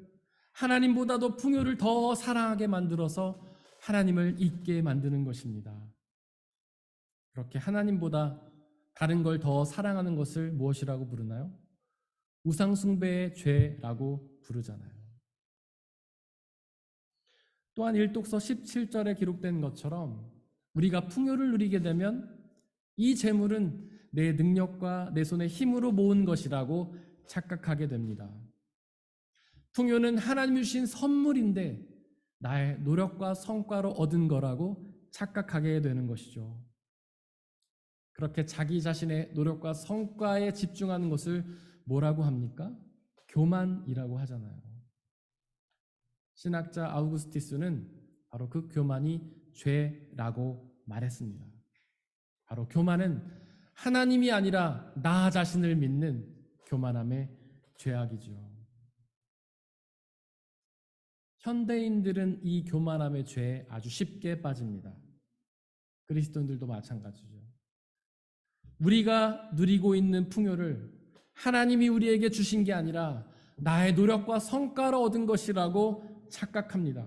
하나님보다도 풍요를 더 사랑하게 만들어서 하나님을 잊게 만드는 것입니다. 그렇게 하나님보다 다른 걸 더 사랑하는 것을 무엇이라고 부르나요? 우상숭배의 죄라고 부르잖아요. 또한 일독서 17절에 기록된 것처럼 우리가 풍요를 누리게 되면 이 재물은 내 능력과 내 손의 힘으로 모은 것이라고 착각하게 됩니다. 풍요는 하나님이 주신 선물인데 나의 노력과 성과로 얻은 거라고 착각하게 되는 것이죠. 그렇게 자기 자신의 노력과 성과에 집중하는 것을 뭐라고 합니까? 교만이라고 하잖아요. 신학자 아우구스티스는 바로 그 교만이 죄라고 말했습니다. 바로 교만은 하나님이 아니라 나 자신을 믿는 교만함의 죄악이죠. 현대인들은 이 교만함의 죄에 아주 쉽게 빠집니다. 그리스도인들도 마찬가지죠. 우리가 누리고 있는 풍요를 하나님이 우리에게 주신 게 아니라 나의 노력과 성과로 얻은 것이라고 착각합니다.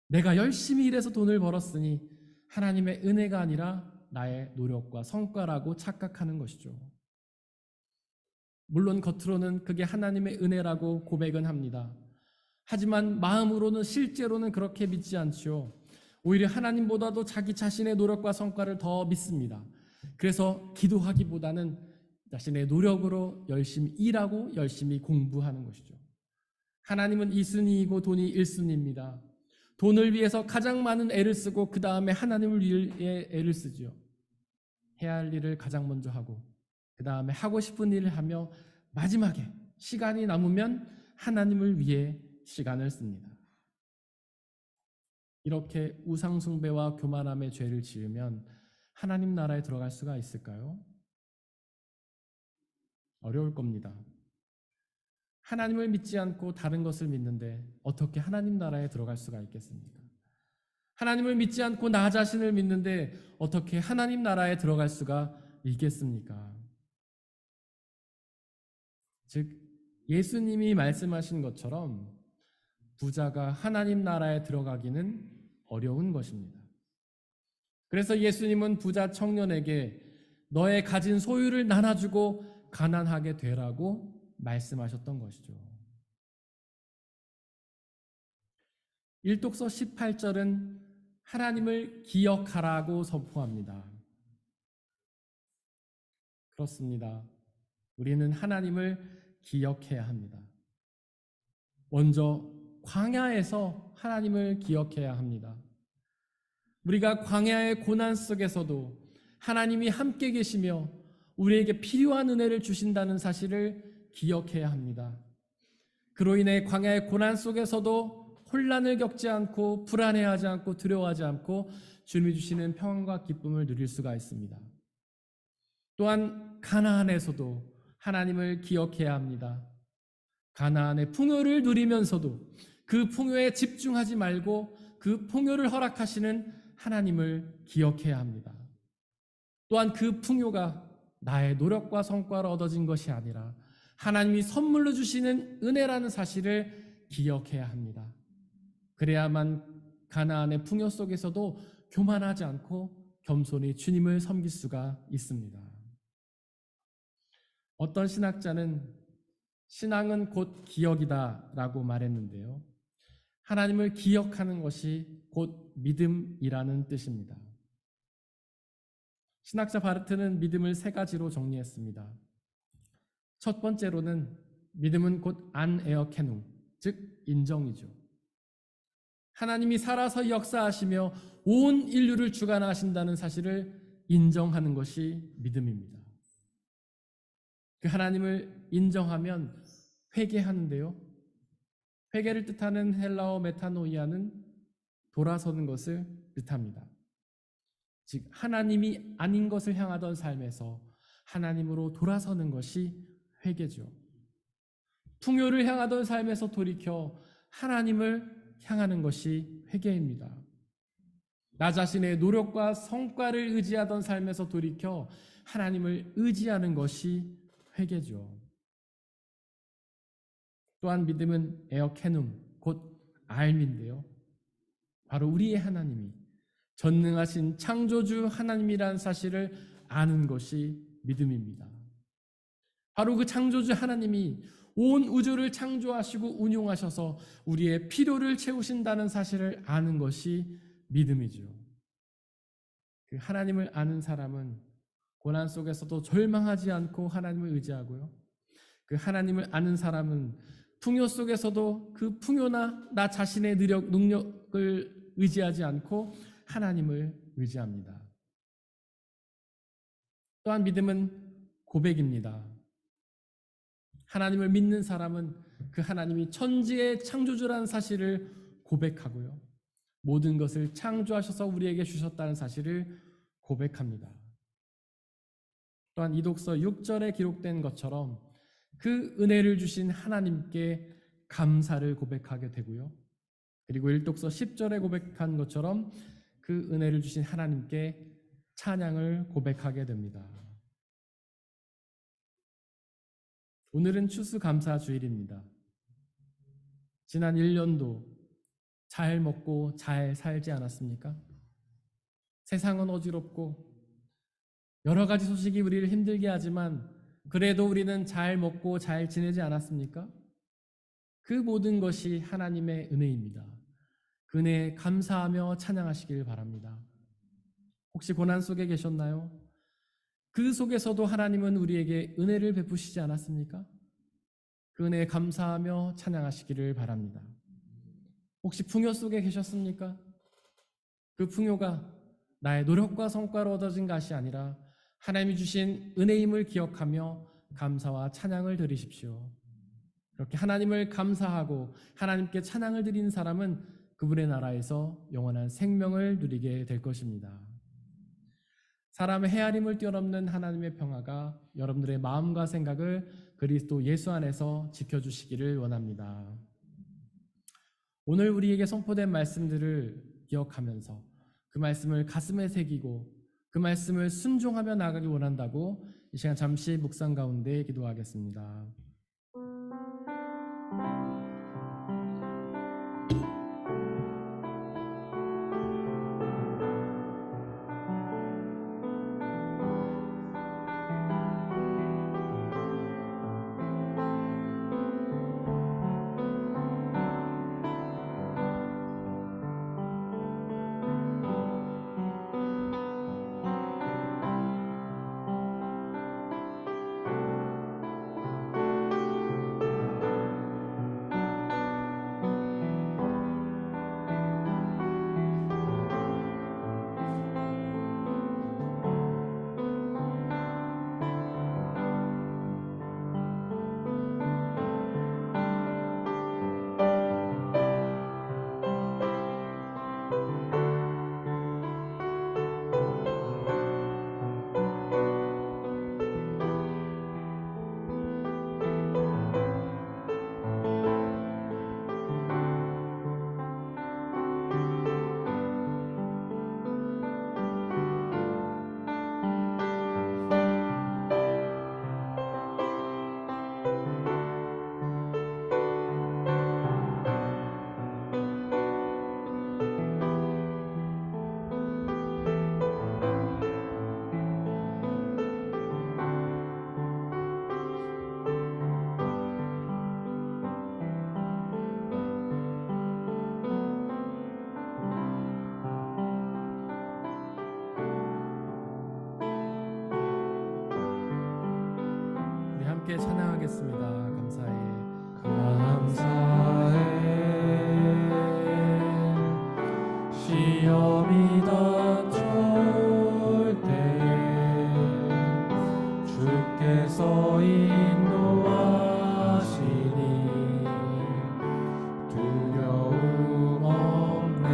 내가 열심히 일해서 돈을 벌었으니 하나님의 은혜가 아니라 나의 노력과 성과라고 착각하는 것이죠. 물론 겉으로는 그게 하나님의 은혜라고 고백은 합니다. 하지만 마음으로는 실제로는 그렇게 믿지 않죠. 오히려 하나님보다도 자기 자신의 노력과 성과를 더 믿습니다. 그래서 기도하기보다는 자신의 노력으로 열심히 일하고 열심히 공부하는 것이죠. 하나님은 2순위이고 돈이 1순위입니다. 돈을 위해서 가장 많은 애를 쓰고 그 다음에 하나님을 위해 애를 쓰죠. 해야 할 일을 가장 먼저 하고 그 다음에 하고 싶은 일을 하며 마지막에 시간이 남으면 하나님을 위해 시간을 씁니다. 이렇게 우상숭배와 교만함의 죄를 지으면 하나님 나라에 들어갈 수가 있을까요? 어려울 겁니다. 하나님을 믿지 않고 다른 것을 믿는데 어떻게 하나님 나라에 들어갈 수가 있겠습니까? 하나님을 믿지 않고 나 자신을 믿는데 어떻게 하나님 나라에 들어갈 수가 있겠습니까? 즉 예수님이 말씀하신 것처럼 부자가 하나님 나라에 들어가기는 어려운 것입니다. 그래서 예수님은 부자 청년에게 너의 가진 소유를 나눠주고 가난하게 되라고 말씀하셨던 것이죠. 일독서 18절은 하나님을 기억하라고 선포합니다. 그렇습니다. 우리는 하나님을 기억해야 합니다. 먼저 광야에서 하나님을 기억해야 합니다. 우리가 광야의 고난 속에서도 하나님이 함께 계시며 우리에게 필요한 은혜를 주신다는 사실을 기억해야 합니다. 그로 인해 광야의 고난 속에서도 혼란을 겪지 않고 불안해하지 않고 두려워하지 않고 주님이 주시는 평안과 기쁨을 누릴 수가 있습니다. 또한 가나안에서도 하나님을 기억해야 합니다. 가나안의 풍요를 누리면서도 그 풍요에 집중하지 말고 그 풍요를 허락하시는 하나님을 기억해야 합니다. 또한 그 풍요가 나의 노력과 성과로 얻어진 것이 아니라 하나님이 선물로 주시는 은혜라는 사실을 기억해야 합니다. 그래야만 가나안의 풍요 속에서도 교만하지 않고 겸손히 주님을 섬길 수가 있습니다. 어떤 신학자는 신앙은 곧 기억이다라고 말했는데요. 하나님을 기억하는 것이 곧 믿음이라는 뜻입니다. 신학자 바르트는 믿음을 세 가지로 정리했습니다. 첫 번째로는 믿음은 곧 안에어케눔, 즉 인정이죠. 하나님이 살아서 역사하시며 온 인류를 주관하신다는 사실을 인정하는 것이 믿음입니다. 그 하나님을 인정하면 회개하는데요. 회개를 뜻하는 헬라어 메타노이아는 돌아서는 것을 뜻합니다. 즉 하나님이 아닌 것을 향하던 삶에서 하나님으로 돌아서는 것이 회개죠. 풍요를 향하던 삶에서 돌이켜 하나님을 향하는 것이 회개입니다. 나 자신의 노력과 성과를 의지하던 삶에서 돌이켜 하나님을 의지하는 것이 회개죠. 또한 믿음은 에어케눔, 곧 알미인데요. 바로 우리의 하나님이 전능하신 창조주 하나님이라는 사실을 아는 것이 믿음입니다. 바로 그 창조주 하나님이 온 우주를 창조하시고 운용하셔서 우리의 필요를 채우신다는 사실을 아는 것이 믿음이죠. 그 하나님을 아는 사람은 고난 속에서도 절망하지 않고 하나님을 의지하고요. 그 하나님을 아는 사람은 풍요 속에서도 그 풍요나 나 자신의 능력을 의지하지 않고 하나님을 의지합니다. 또한 믿음은 고백입니다. 하나님을 믿는 사람은 그 하나님이 천지의 창조주라는 사실을 고백하고요. 모든 것을 창조하셔서 우리에게 주셨다는 사실을 고백합니다. 또한 이독서 6절에 기록된 것처럼 그 은혜를 주신 하나님께 감사를 고백하게 되고요. 그리고 일독서 10절에 고백한 것처럼 그 은혜를 주신 하나님께 찬양을 고백하게 됩니다. 오늘은 추수감사주일입니다. 지난 1년도 잘 먹고 잘 살지 않았습니까? 세상은 어지럽고 여러 가지 소식이 우리를 힘들게 하지만 그래도 우리는 잘 먹고 잘 지내지 않았습니까? 그 모든 것이 하나님의 은혜입니다. 그 은혜에 감사하며 찬양하시길 바랍니다. 혹시 고난 속에 계셨나요? 그 속에서도 하나님은 우리에게 은혜를 베푸시지 않았습니까? 그 은혜에 감사하며 찬양하시기를 바랍니다. 혹시 풍요 속에 계셨습니까? 그 풍요가 나의 노력과 성과로 얻어진 것이 아니라 하나님이 주신 은혜임을 기억하며 감사와 찬양을 드리십시오. 그렇게 하나님을 감사하고 하나님께 찬양을 드리는 사람은 그분의 나라에서 영원한 생명을 누리게 될 것입니다. 사람의 헤아림을 뛰어넘는 하나님의 평화가 여러분들의 마음과 생각을 그리스도 예수 안에서 지켜주시기를 원합니다. 오늘 우리에게 선포된 말씀들을 기억하면서 그 말씀을 가슴에 새기고 그 말씀을 순종하며 나아가기 원한다고 이 시간 잠시 묵상 가운데 기도하겠습니다. 함께 찬양하겠습니다. 감사해. 감사해. 시험이 닥쳐올 때 주께서 인도하시니 두려움 없네.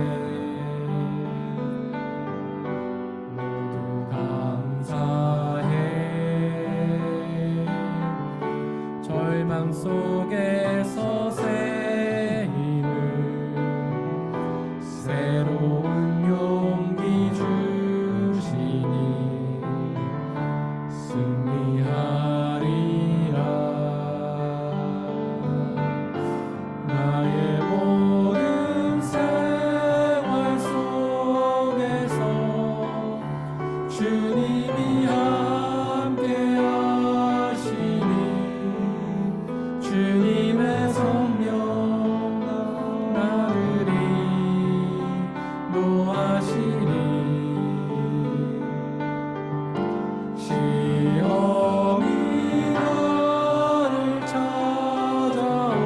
모두 감사해. 절망 속에서 새 힘을 새로운 용기 주시니 승리하리라. 나의 모든 생활 속에서 주님이 함께하시니 주님의 성령 나를 인도하시니 시험이 나를 찾아올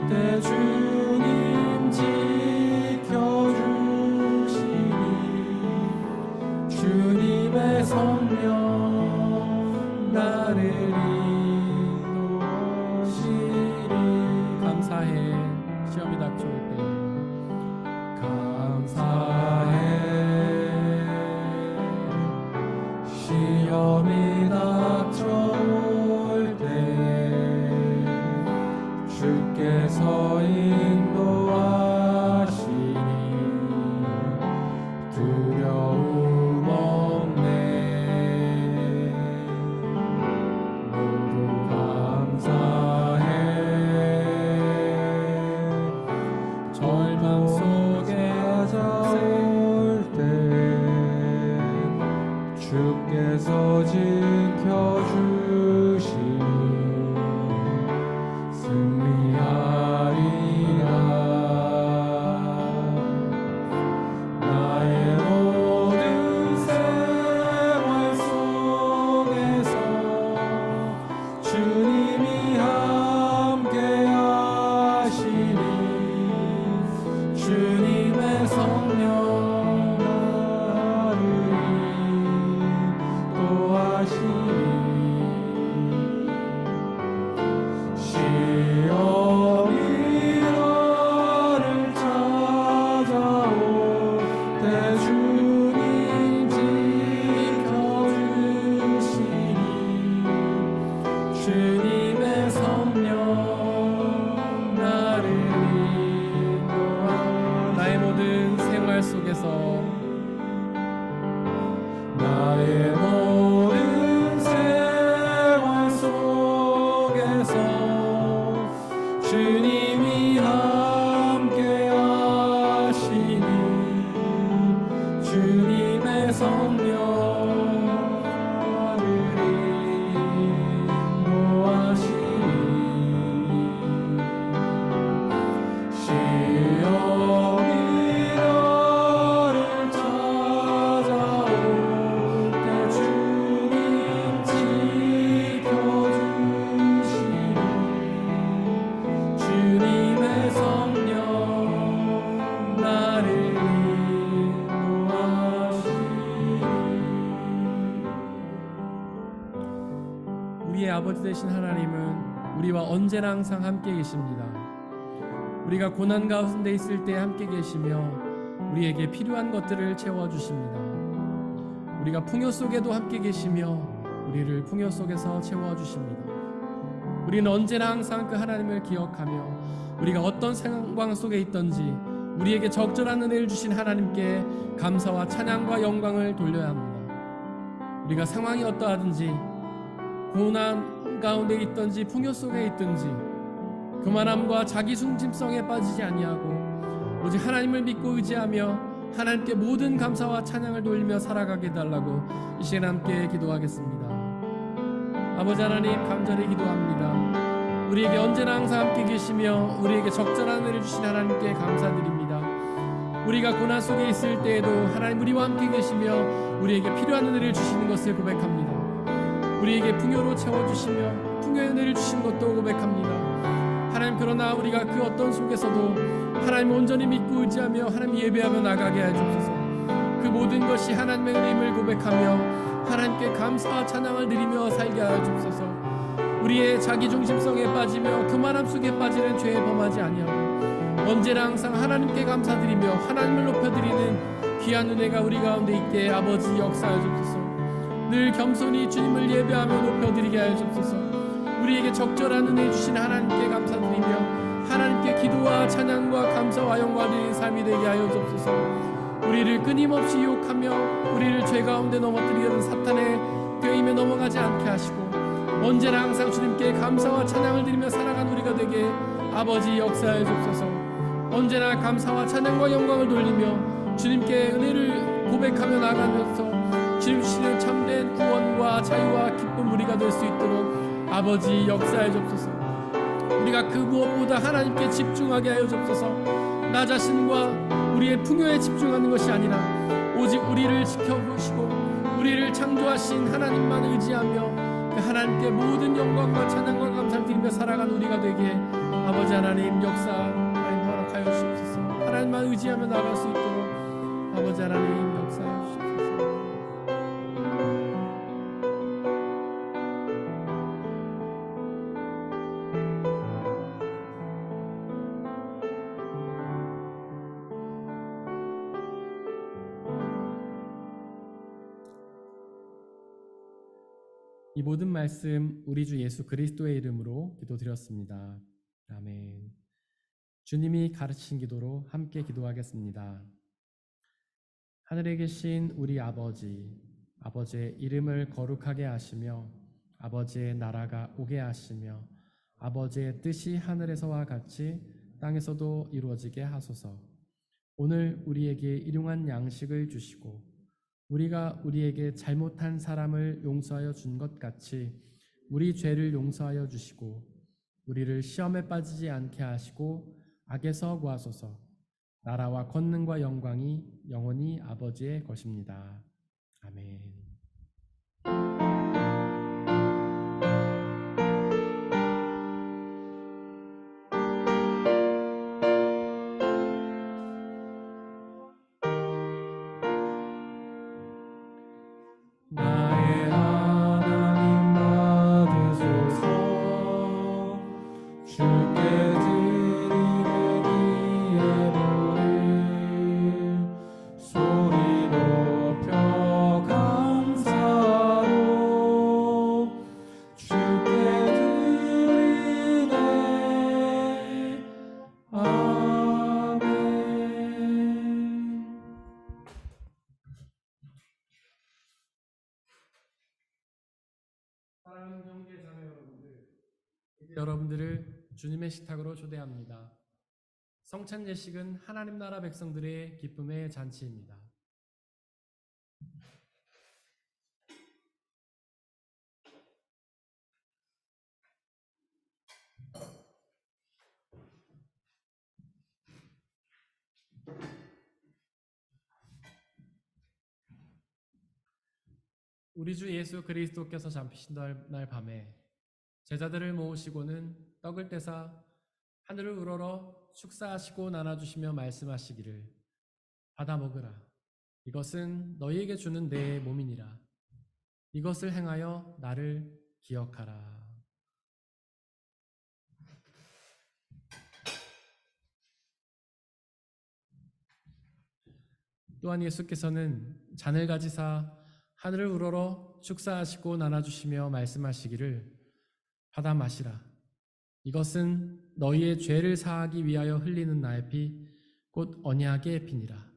때 주님 지켜주시니 주님의 성령 나를 인도하시니. 감사해. 시험이 닥쳐올 때 감사해. 시험이 닥쳐올 때 주께서 인도하시니 두려움 없네. 모두 감사해. 절망 속에 찾아올 때 주께서 지켜주시니 승리하리라. 나의 모든 생활 속에서 주님이 함께하시니 주님의 성령 나를 인도하시니 시험이 나를 찾아올 때 주님 지켜주시니 주님의 성령 나를 인도하시니. 나의 모든 생활 속에서 나의 모든 생활 속에서 주님이 함께하시니 주님의 성령 나를 인도하시니 시험이 나를 찾아올 때 주님 지켜주시니 주님의 성령 나를 인도하시니. 우리의 아버지 되신 하나님은 우리와 언제나 항상 함께 계십니다. 우리가 고난 가운데 있을 때 함께 계시며 우리에게 필요한 것들을 채워주십니다. 우리가 풍요 속에도 함께 계시며 우리를 풍요 속에서 채워주십니다. 우리는 언제나 항상 그 하나님을 기억하며 우리가 어떤 상황 속에 있든지 우리에게 적절한 은혜를 주신 하나님께 감사와 찬양과 영광을 돌려야 합니다. 우리가 상황이 어떠하든지 고난 가운데 있든지 풍요 속에 있든지 교만함과 자기 중심성에 빠지지 아니하고 오직 하나님을 믿고 의지하며 하나님께 모든 감사와 찬양을 돌리며 살아가게 해달라고 이 시간 함께 기도하겠습니다. 아버지 하나님, 간절히 기도합니다. 우리에게 언제나 항상 함께 계시며 우리에게 적절한 은혜를 주신 하나님께 감사드립니다. 우리가 고난 속에 있을 때에도 하나님 우리와 함께 계시며 우리에게 필요한 은혜를 주시는 것을 고백합니다. 우리에게 풍요로 채워주시며 풍요의 은혜를 주신 것도 고백합니다. 하나님, 그러나 우리가 그 어떤 속에서도 하나님 온전히 믿고 의지하며 하나님 예배하며 나가게 하여 주옵소서. 그 모든 것이 하나님의 은혜임을 고백하며 하나님께 감사와 찬양을 드리며 살게 하여 주옵소서. 우리의 자기중심성에 빠지며 교만함 속에 빠지는 죄에 범하지 아니하고 언제나 항상 하나님께 감사드리며 하나님을 높여드리는 귀한 은혜가 우리 가운데 있게 아버지 역사하여 주옵소서. 늘 겸손히 주님을 예배하며 높여드리게 하여 주옵소서. 우리에게 적절한 은혜 주신 하나님께 감사드리며 하나님께 기도와 찬양과 감사와 영광을 드리는 삶이 되게 하여 주옵소서. 우리를 끊임없이 유혹하며 우리를 죄 가운데 넘어뜨리는 사탄의 꾀임에 넘어가지 않게 하시고 언제나 항상 주님께 감사와 찬양을 드리며 살아간 우리가 되게 아버지 역사하여 주옵소서. 언제나 감사와 찬양과 영광을 돌리며 주님께 은혜를 고백하며 나가면서 주님 주시는 참된 구원과 자유와 기쁨 우리가 될 수 있도록 아버지 역사하여 주옵소서. 우리가 그 무엇보다 하나님께 집중하게 하여 주옵소서. 나 자신과 우리의 풍요에 집중하는 것이 아니라 오직 우리를 지켜보시고 우리를 창조하신 하나님만 의지하며 그 하나님께 모든 영광과 찬양과 감사를 드리며 살아간 우리가 되게 아버지 하나님 역사 하나님 허락하여 주옵소서. 하나님만 의지하며 나갈 수 있도록 아버지 하나님 역사하여 주옵소서. 이 모든 말씀 우리 주 예수 그리스도의 이름으로 기도드렸습니다. 아멘. 주님이 가르치신 기도로 함께 기도하겠습니다. 하늘에 계신 우리 아버지, 아버지의 이름을 거룩하게 하시며 아버지의 나라가 오게 하시며 아버지의 뜻이 하늘에서와 같이 땅에서도 이루어지게 하소서. 오늘 우리에게 일용할 양식을 주시고 우리가 우리에게 잘못한 사람을 용서하여 준 것 같이 우리 죄를 용서하여 주시고 우리를 시험에 빠지지 않게 하시고 악에서 구하소서. 나라와 권능과 영광이 영원히 아버지의 것입니다. 아멘. 나의 하나님 받으소서. 주께 드리는 이 예물을 소리 높여 감사로 주께 드리네. 아멘. 사랑하는 형제 자매 여러분들, 이제 여러분들을 주님의 식탁으로 초대합니다. 성찬 예식은 하나님 나라 백성들의 기쁨의 잔치입니다. 우리 주 예수 그리스도께서 잡히신 날 밤에 제자들을 모으시고는 떡을 떼사 하늘을 우러러 축사하시고 나눠주시며 말씀하시기를 받아 먹으라. 이것은 너희에게 주는 내 몸이니라. 이것을 행하여 나를 기억하라. 또한 예수께서는 잔을 가지사 하늘을 우러러 축사하시고 나눠주시며 말씀하시기를 받아 마시라. 이것은 너희의 죄를 사하기 위하여 흘리는 나의 피, 곧 언약의 피니라.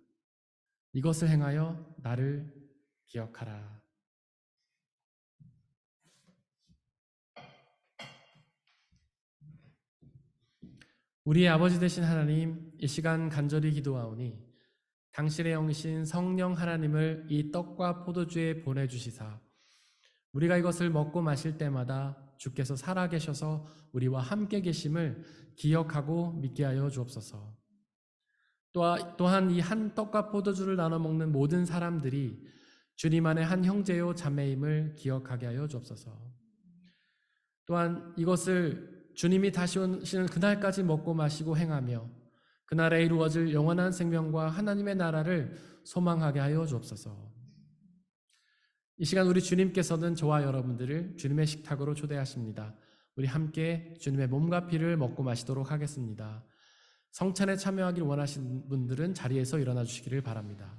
이것을 행하여 나를 기억하라. 우리의 아버지 되신 하나님, 이 시간 간절히 기도하오니 당신의 영이신 성령 하나님을 이 떡과 포도주에 보내주시사 우리가 이것을 먹고 마실 때마다 주께서 살아계셔서 우리와 함께 계심을 기억하고 믿게 하여 주옵소서. 또한 이 한 떡과 포도주를 나눠 먹는 모든 사람들이 주님 안에 한 형제요 자매임을 기억하게 하여 주옵소서. 또한 이것을 주님이 다시 오시는 그날까지 먹고 마시고 행하며 그날에 이루어질 영원한 생명과 하나님의 나라를 소망하게 하여 주옵소서. 이 시간 우리 주님께서는 저와 여러분들을 주님의 식탁으로 초대하십니다. 우리 함께 주님의 몸과 피를 먹고 마시도록 하겠습니다. 성찬에 참여하길 원하시는 분들은 자리에서 일어나 주시기를 바랍니다.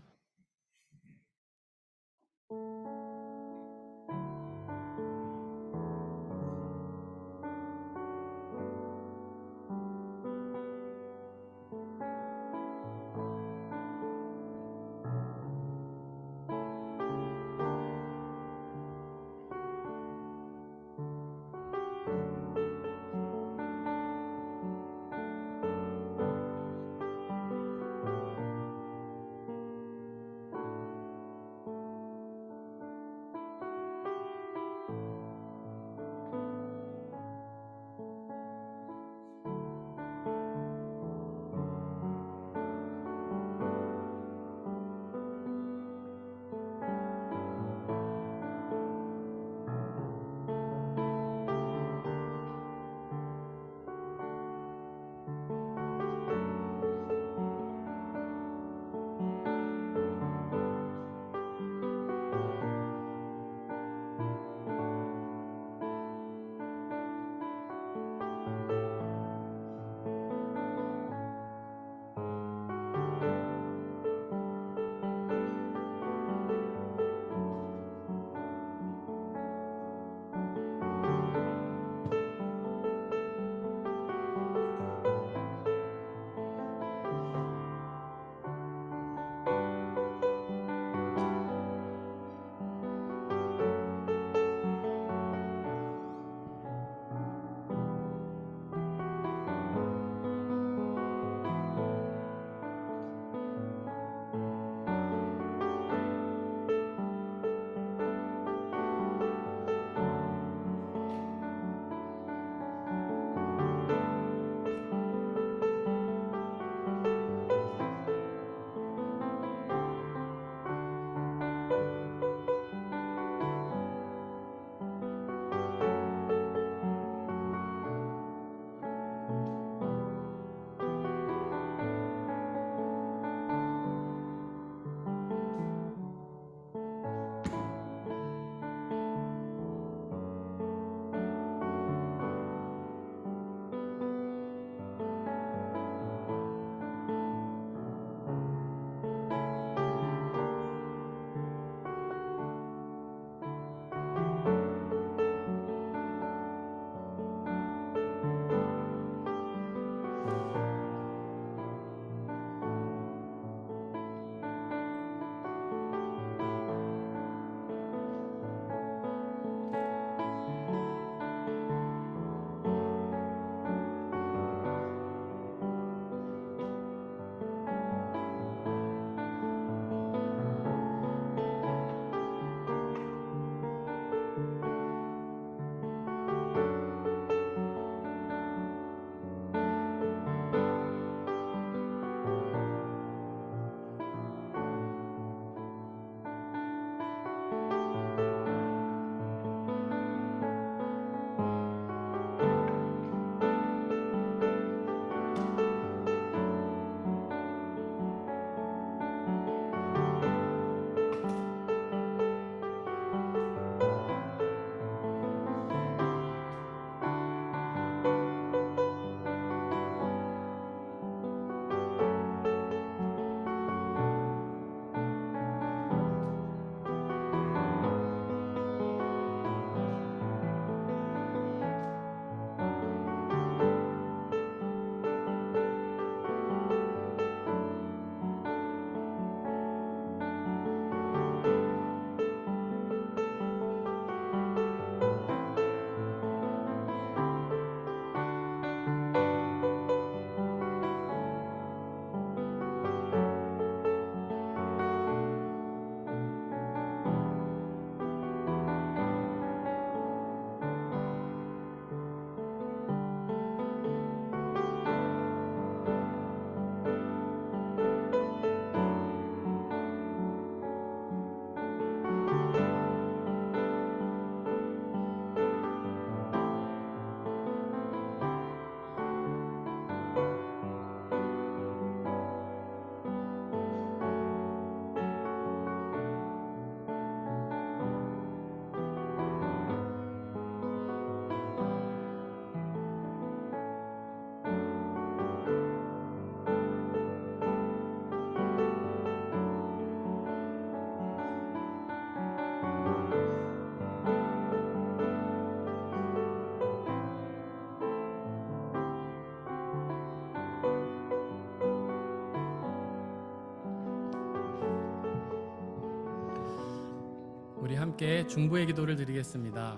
함께 중보의 기도를 드리겠습니다.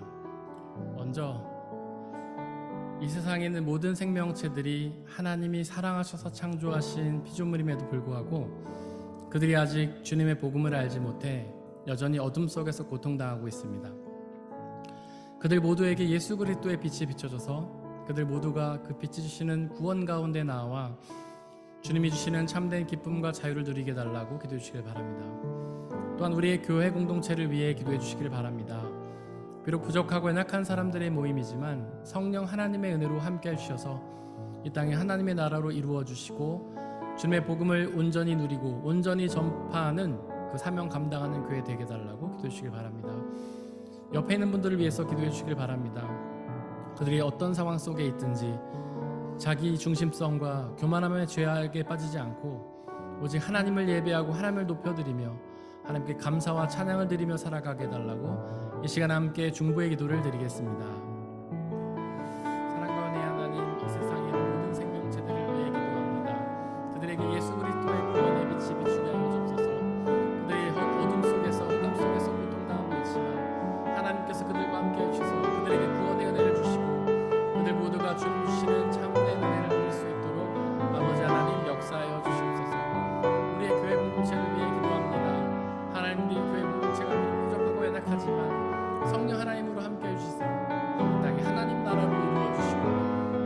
먼저 이 세상에 있는 모든 생명체들이 하나님이 사랑하셔서 창조하신 피조물임에도 불구하고 그들이 아직 주님의 복음을 알지 못해 여전히 어둠 속에서 고통당하고 있습니다. 그들 모두에게 예수 그리스도의 빛이 비춰져서 그들 모두가 그 빛이 주시는 구원 가운데 나와 주님이 주시는 참된 기쁨과 자유를 누리게 달라고 기도해 주시길 바랍니다. 또한 우리의 교회 공동체를 위해 기도해 주시길 바랍니다. 비록 부족하고 연약한 사람들의 모임이지만 성령 하나님의 은혜로 함께 해주셔서 이 땅에 하나님의 나라로 이루어 주시고 주님의 복음을 온전히 누리고 온전히 전파하는 그 사명 감당하는 교회 되게 달라고 기도해 주시길 바랍니다. 옆에 있는 분들을 위해서 기도해 주시길 바랍니다. 그들이 어떤 상황 속에 있든지 자기 중심성과 교만함의 죄악에 빠지지 않고 오직 하나님을 예배하고 하나님을 높여드리며 하나님께 감사와 찬양을 드리며 살아가게 해달라고 이 시간 함께 중보의 기도를 드리겠습니다. 사랑과 은혜의 하나님, 이 세상에 있는 모든 생명체들을 위해 기도합니다. 그들에게 예수 그리스도의 구원의 빛이 비추게 하여 주옵소서. 그들의 어둠 속에서 흑암 속에서 고통당하고 있지만 하나님께서 그들과 함께 해주셔서 그들에게 구원의 은혜를 주시고 그들 모두가 주님 주시는 참된 은혜를 누릴 수 있도록 아버지 하나님 역사하여 주시옵소서. 우리의 교회 공동체를 위해 기도합니다. 하나님, 우리 교회 공동체가 부족하고 연약하지만 성령 하나님으로 함께 해주시고 이 땅에 하나님 나라로 이루어주시고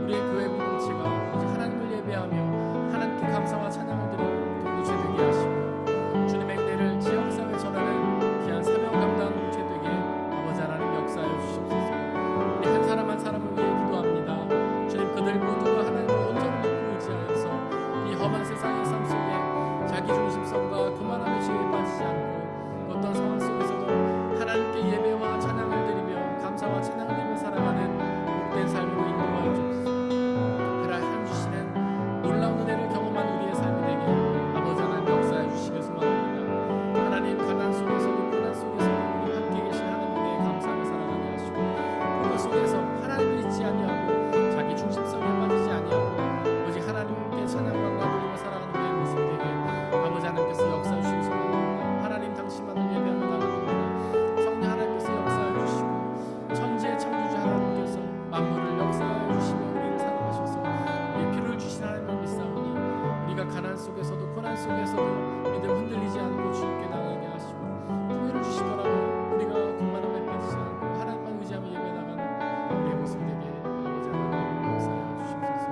우리의 교회 공동체가 오직 하나님을 예배하며 하나님께 감사와 찬양을 드리는 공동체 되게 하시고 주님의 은혜를 지역사회에 전하는 귀한 사명 감당 공동체 되게 아버지 하나님 역사하여 주시옵소서. 우리 한 사람 한 사람을 위해 기도합니다. 주님, 그들 모두가 하나님을 온전히 믿고 의지하여서 이 험한 세상의 삶 속에 자기 중심성과 교만함의 죄에 빠지지 않고 어떤 상황 속에서도 하나님께 예배와 찬양을 드리며 감사와 찬양을 드리며 살아가는 복된 삶으로 인도하여 주옵소서. 그라 하나님 주시는 놀라운 은혜를 경험한 우리의 삶이 되게 아버지 하나님 역사해 주시길 소망합니다. 하나님, 가난 속에서도 고난 속에서도 우리 함께 계신 하나님의 감사하며 살아가게 하시고 그 속에서 하나님을 잊지 아니하고 자기 중심성에 빠지지 아니하고 오직 하나님께 찬양과 누리며 살아가는 우리의 모습 되게 아버지 하나님께서 역사해 주시길 소망합니다. 하나님, 당신만을 예배하며 나갑니다. 성령 하나님께서 역사해 주시고 천지의 창조주 하나님께서 만물을 역사해 주시며 우리를 사랑하셔서 우리의 피를 주신 하나님을 믿사오니 우리가 가난 속에서도 고난 속에서도 믿음 흔들리지 않고 주님께 나가게 하시고 풍요를 주시더라도 우리가 교만함에 빠지지 않고 하나님만 의지하며 예배 나가는 우리의 모습 되게 아버지 하나님 역사해 주시옵소서.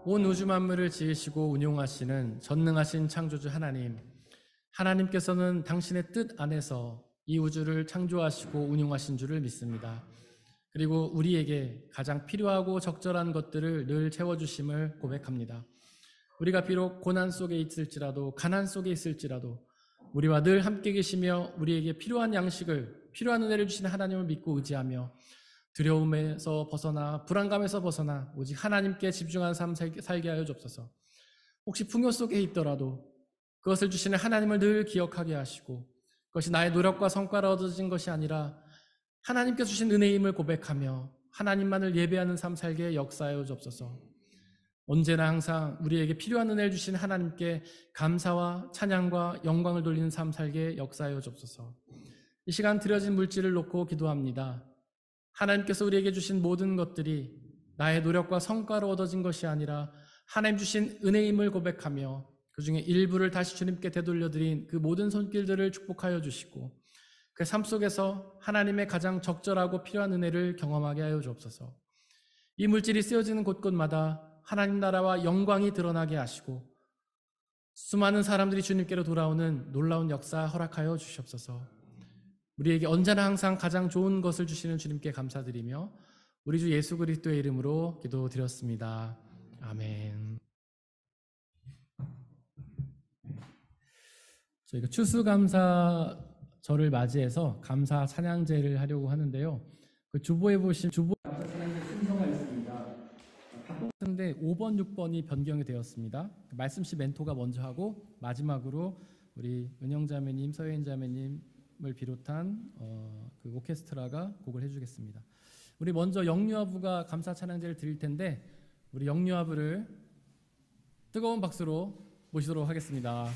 온 우주 만물을 지으시고 운용하시는 전능하신 창조주 하나님, 하나님께서는 당신의 뜻 안에서 이 우주를 창조하시고 운용하신 줄을 믿습니다. 그리고 우리에게 가장 필요하고 적절한 것들을 늘 채워주심을 고백합니다. 우리가 비록 고난 속에 있을지라도 가난 속에 있을지라도 우리와 늘 함께 계시며 우리에게 필요한 양식을, 필요한 은혜를 주시는 하나님을 믿고 의지하며 두려움에서 벗어나 불안감에서 벗어나 오직 하나님께 집중한 삶 살게 하여 주옵소서. 혹시 풍요 속에 있더라도 그것을 주시는 하나님을 늘 기억하게 하시고 그것이 나의 노력과 성과로 얻어진 것이 아니라 하나님께서 주신 은혜임을 고백하며 하나님만을 예배하는 삶 살게 역사하여 주옵소서. 언제나 항상 우리에게 필요한 은혜를 주신 하나님께 감사와 찬양과 영광을 돌리는 삶 살게 역사하여 주옵소서. 이 시간 드려진 물질을 놓고 기도합니다. 하나님께서 우리에게 주신 모든 것들이 나의 노력과 성과로 얻어진 것이 아니라 하나님 주신 은혜임을 고백하며 그 중에 일부를 다시 주님께 되돌려드린 그 모든 손길들을 축복하여 주시고 그 삶 속에서 하나님의 가장 적절하고 필요한 은혜를 경험하게 하여 주옵소서. 이 물질이 쓰여지는 곳곳마다 하나님 나라와 영광이 드러나게 하시고 수많은 사람들이 주님께로 돌아오는 놀라운 역사 허락하여 주시옵소서. 우리에게 언제나 항상 가장 좋은 것을 주시는 주님께 감사드리며 우리 주 예수 그리스도의 이름으로 기도드렸습니다. 아멘. 저희가 추수감사절을 맞이해서 감사 찬양제를 하려고 하는데요. 그 주보에 보시면 주보 감사 찬양제 순서가 있습니다. 근데 5번, 6번이 변경이 되었습니다. 말씀시 멘토가 먼저 하고 마지막으로 우리 은영자매님, 서혜인자매님을 비롯한 그 오케스트라가 곡을 해주겠습니다. 우리 먼저 영유아부가 감사 찬양제를 드릴 텐데 우리 영유아부를 뜨거운 박수로 모시도록 하겠습니다.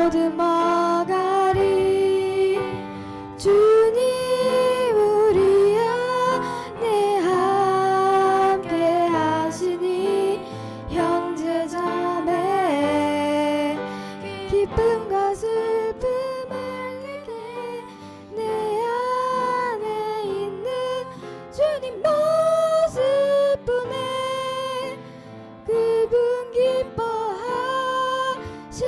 얻음 어가리 주님 우리 안에 함께 하시니 형제 자매 기쁨과 슬픔을 내게 내 안에 있는 주님 모습뿐에 그분 기뻐하시네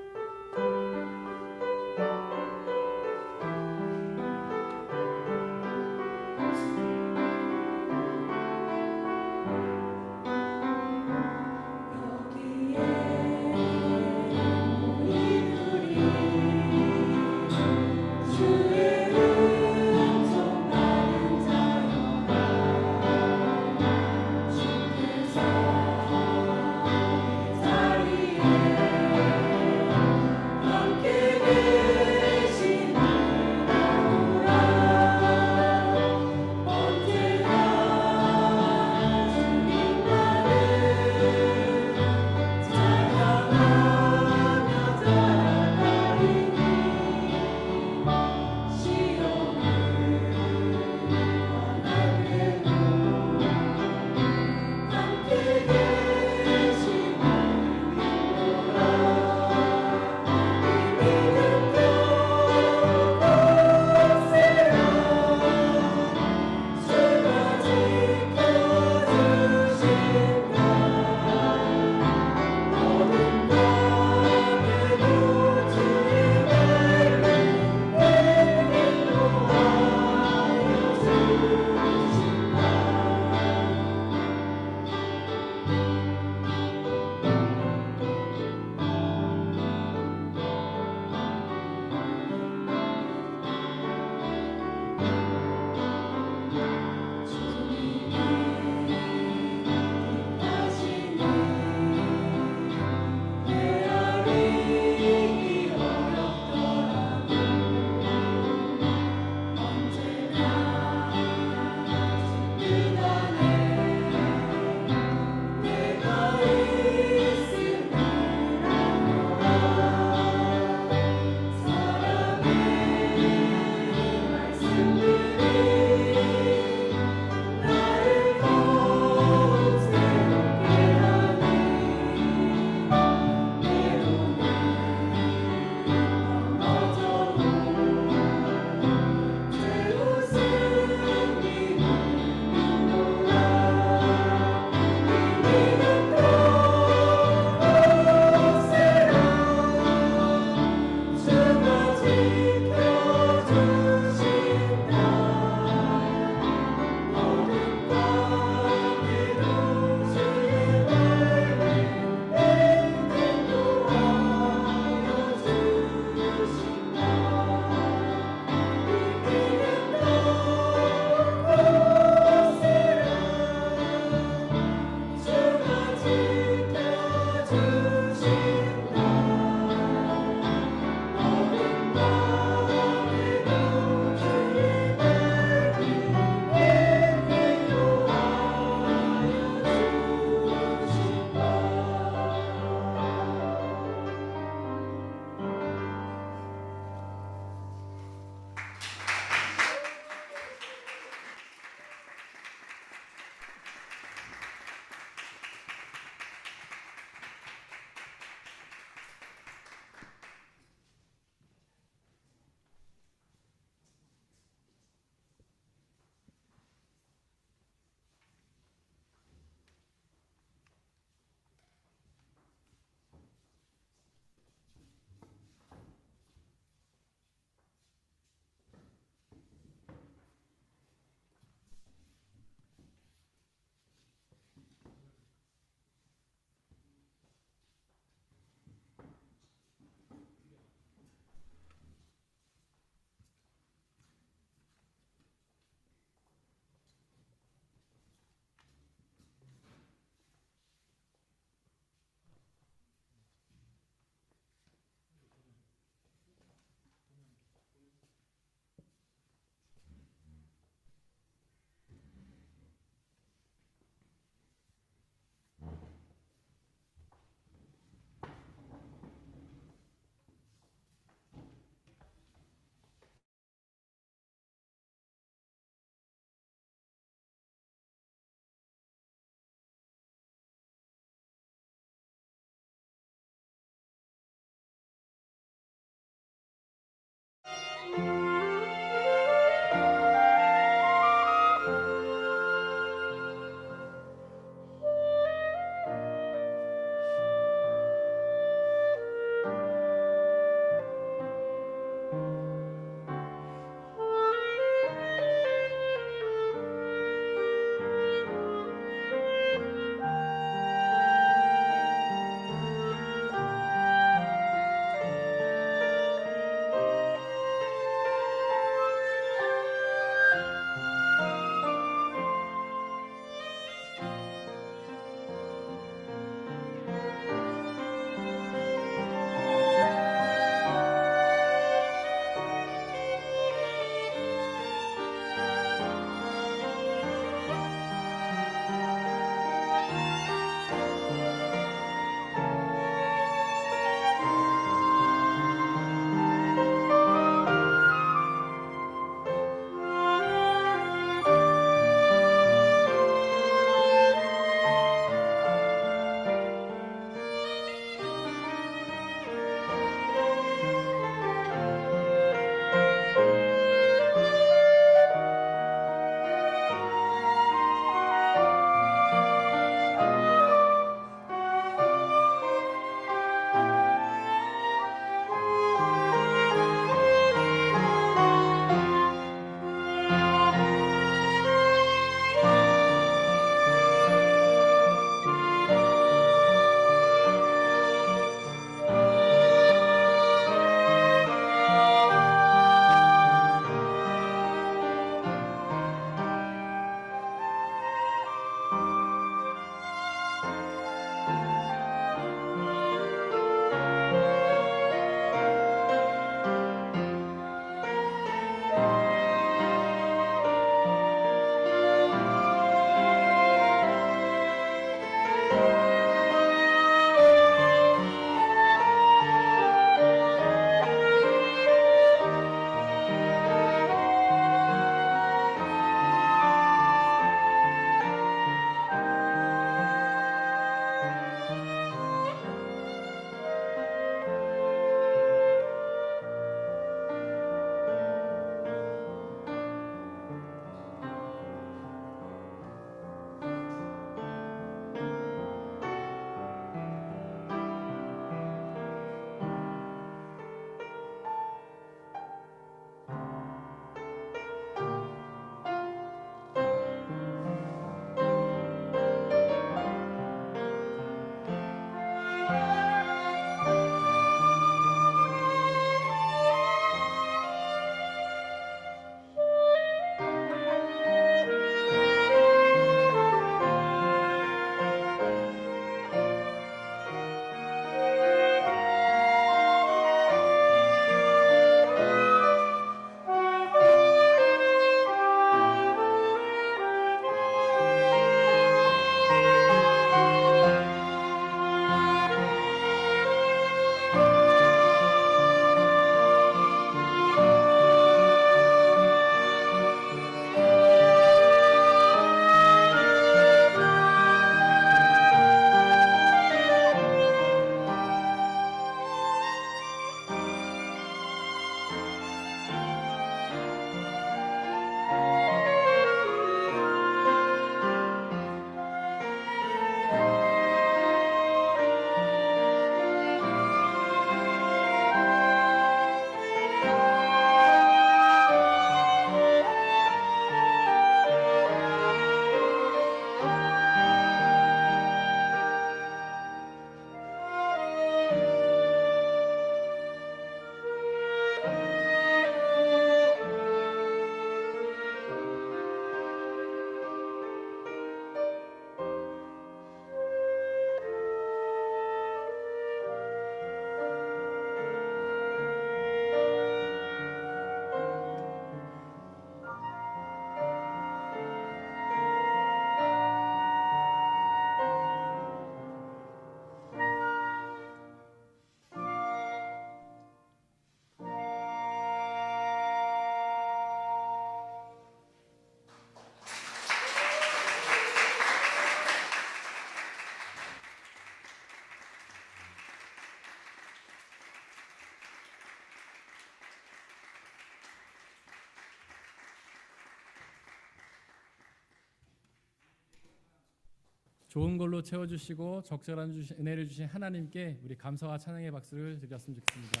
좋은 걸로 채워주시고 적절한 은혜를 주신 하나님께 우리 감사와 찬양의 박수를 드렸으면 좋겠습니다.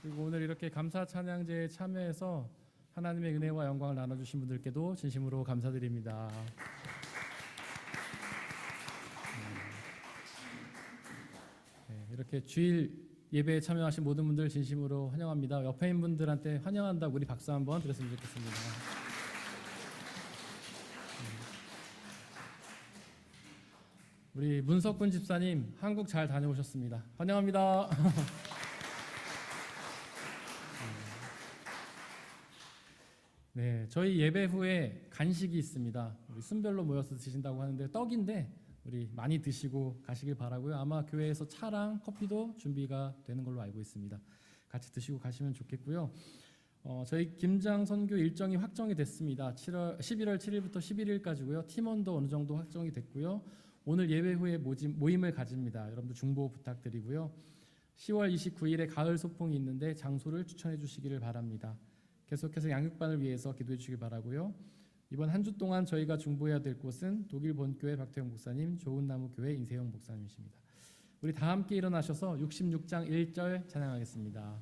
그리고 오늘 이렇게 감사 찬양제에 참여해서 하나님의 은혜와 영광을 나눠주신 분들께도 진심으로 감사드립니다. 이렇게 주일 예배에 참여하신 모든 분들 진심으로 환영합니다. 옆에 있는 분들한테 환영한다고 우리 박수 한번 드렸으면 좋겠습니다. 우리 문석군 집사님 한국 잘 다녀오셨습니다. 환영합니다. 네, 저희 예배 후에 간식이 있습니다. 우리 순별로 모여서 드신다고 하는데 떡인데 우리 많이 드시고 가시길 바라고요. 아마 교회에서 차랑 커피도 준비가 되는 걸로 알고 있습니다. 같이 드시고 가시면 좋겠고요. 저희 김장 선교 일정이 확정이 됐습니다. 11월 7일부터 11일까지고요. 팀원도 어느 정도 확정이 됐고요. 오늘 예배 후에 모임을 가집니다. 여러분들 중보 부탁드리고요. 10월 29일에 가을 소풍이 있는데 장소를 추천해 주시기를 바랍니다. 계속해서 양육반을 위해서 기도해 주시길 바라고요. 이번 한 주 동안 저희가 중보해야 될 곳은 독일 본교회 박태영 목사님, 좋은나무교회 인세영 목사님이십니다. 우리 다 함께 일어나셔서 66장 1절 찬양하겠습니다.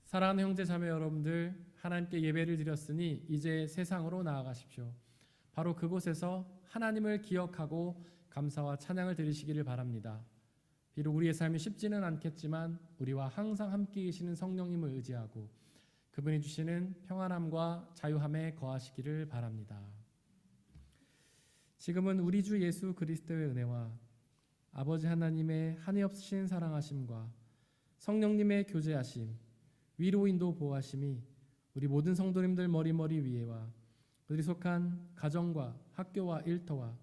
사랑하는 형제 자매 여러분들, 하나님께 예배를 드렸으니 이제 세상으로 나아가십시오. 바로 그곳에서 하나님을 기억하고 감사와 찬양을 드리시기를 바랍니다. 비록 우리의 삶이 쉽지는 않겠지만 우리와 항상 함께 계시는 성령님을 의지하고 그분이 주시는 평안함과 자유함에 거하시기를 바랍니다. 지금은 우리 주 예수 그리스도의 은혜와 아버지 하나님의 한이 없으신 사랑하심과 성령님의 교제하심, 위로인도 보호하심이 우리 모든 성도님들 머리머리 위에와 그들이 속한 가정과 학교와 일터와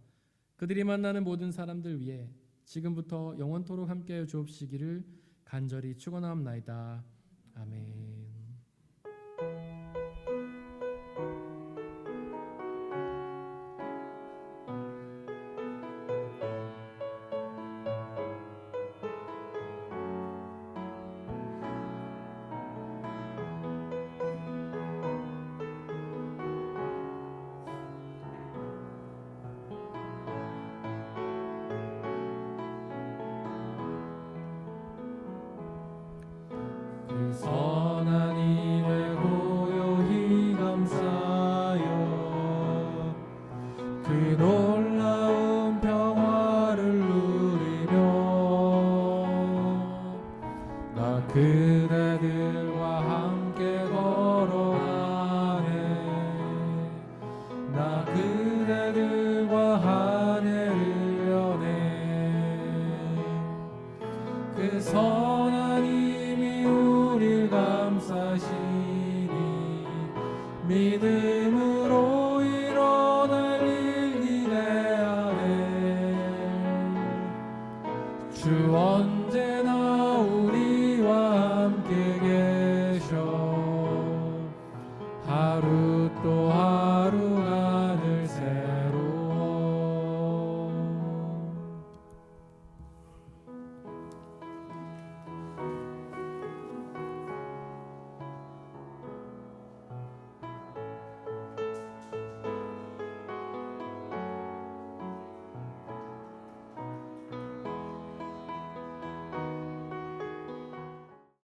그들이 만나는 모든 사람들 위에 지금부터 영원토록 함께하여 주옵시기를 간절히 축원하옵나이다. 아멘. 선한 일에 고요히 감사하여 그 놀라운 평화를 누리며 나 그대들과 함께 걸어가네. 나 그대들과 한 해를 여네. 그 선한 힘이 우릴 감싸시니 믿음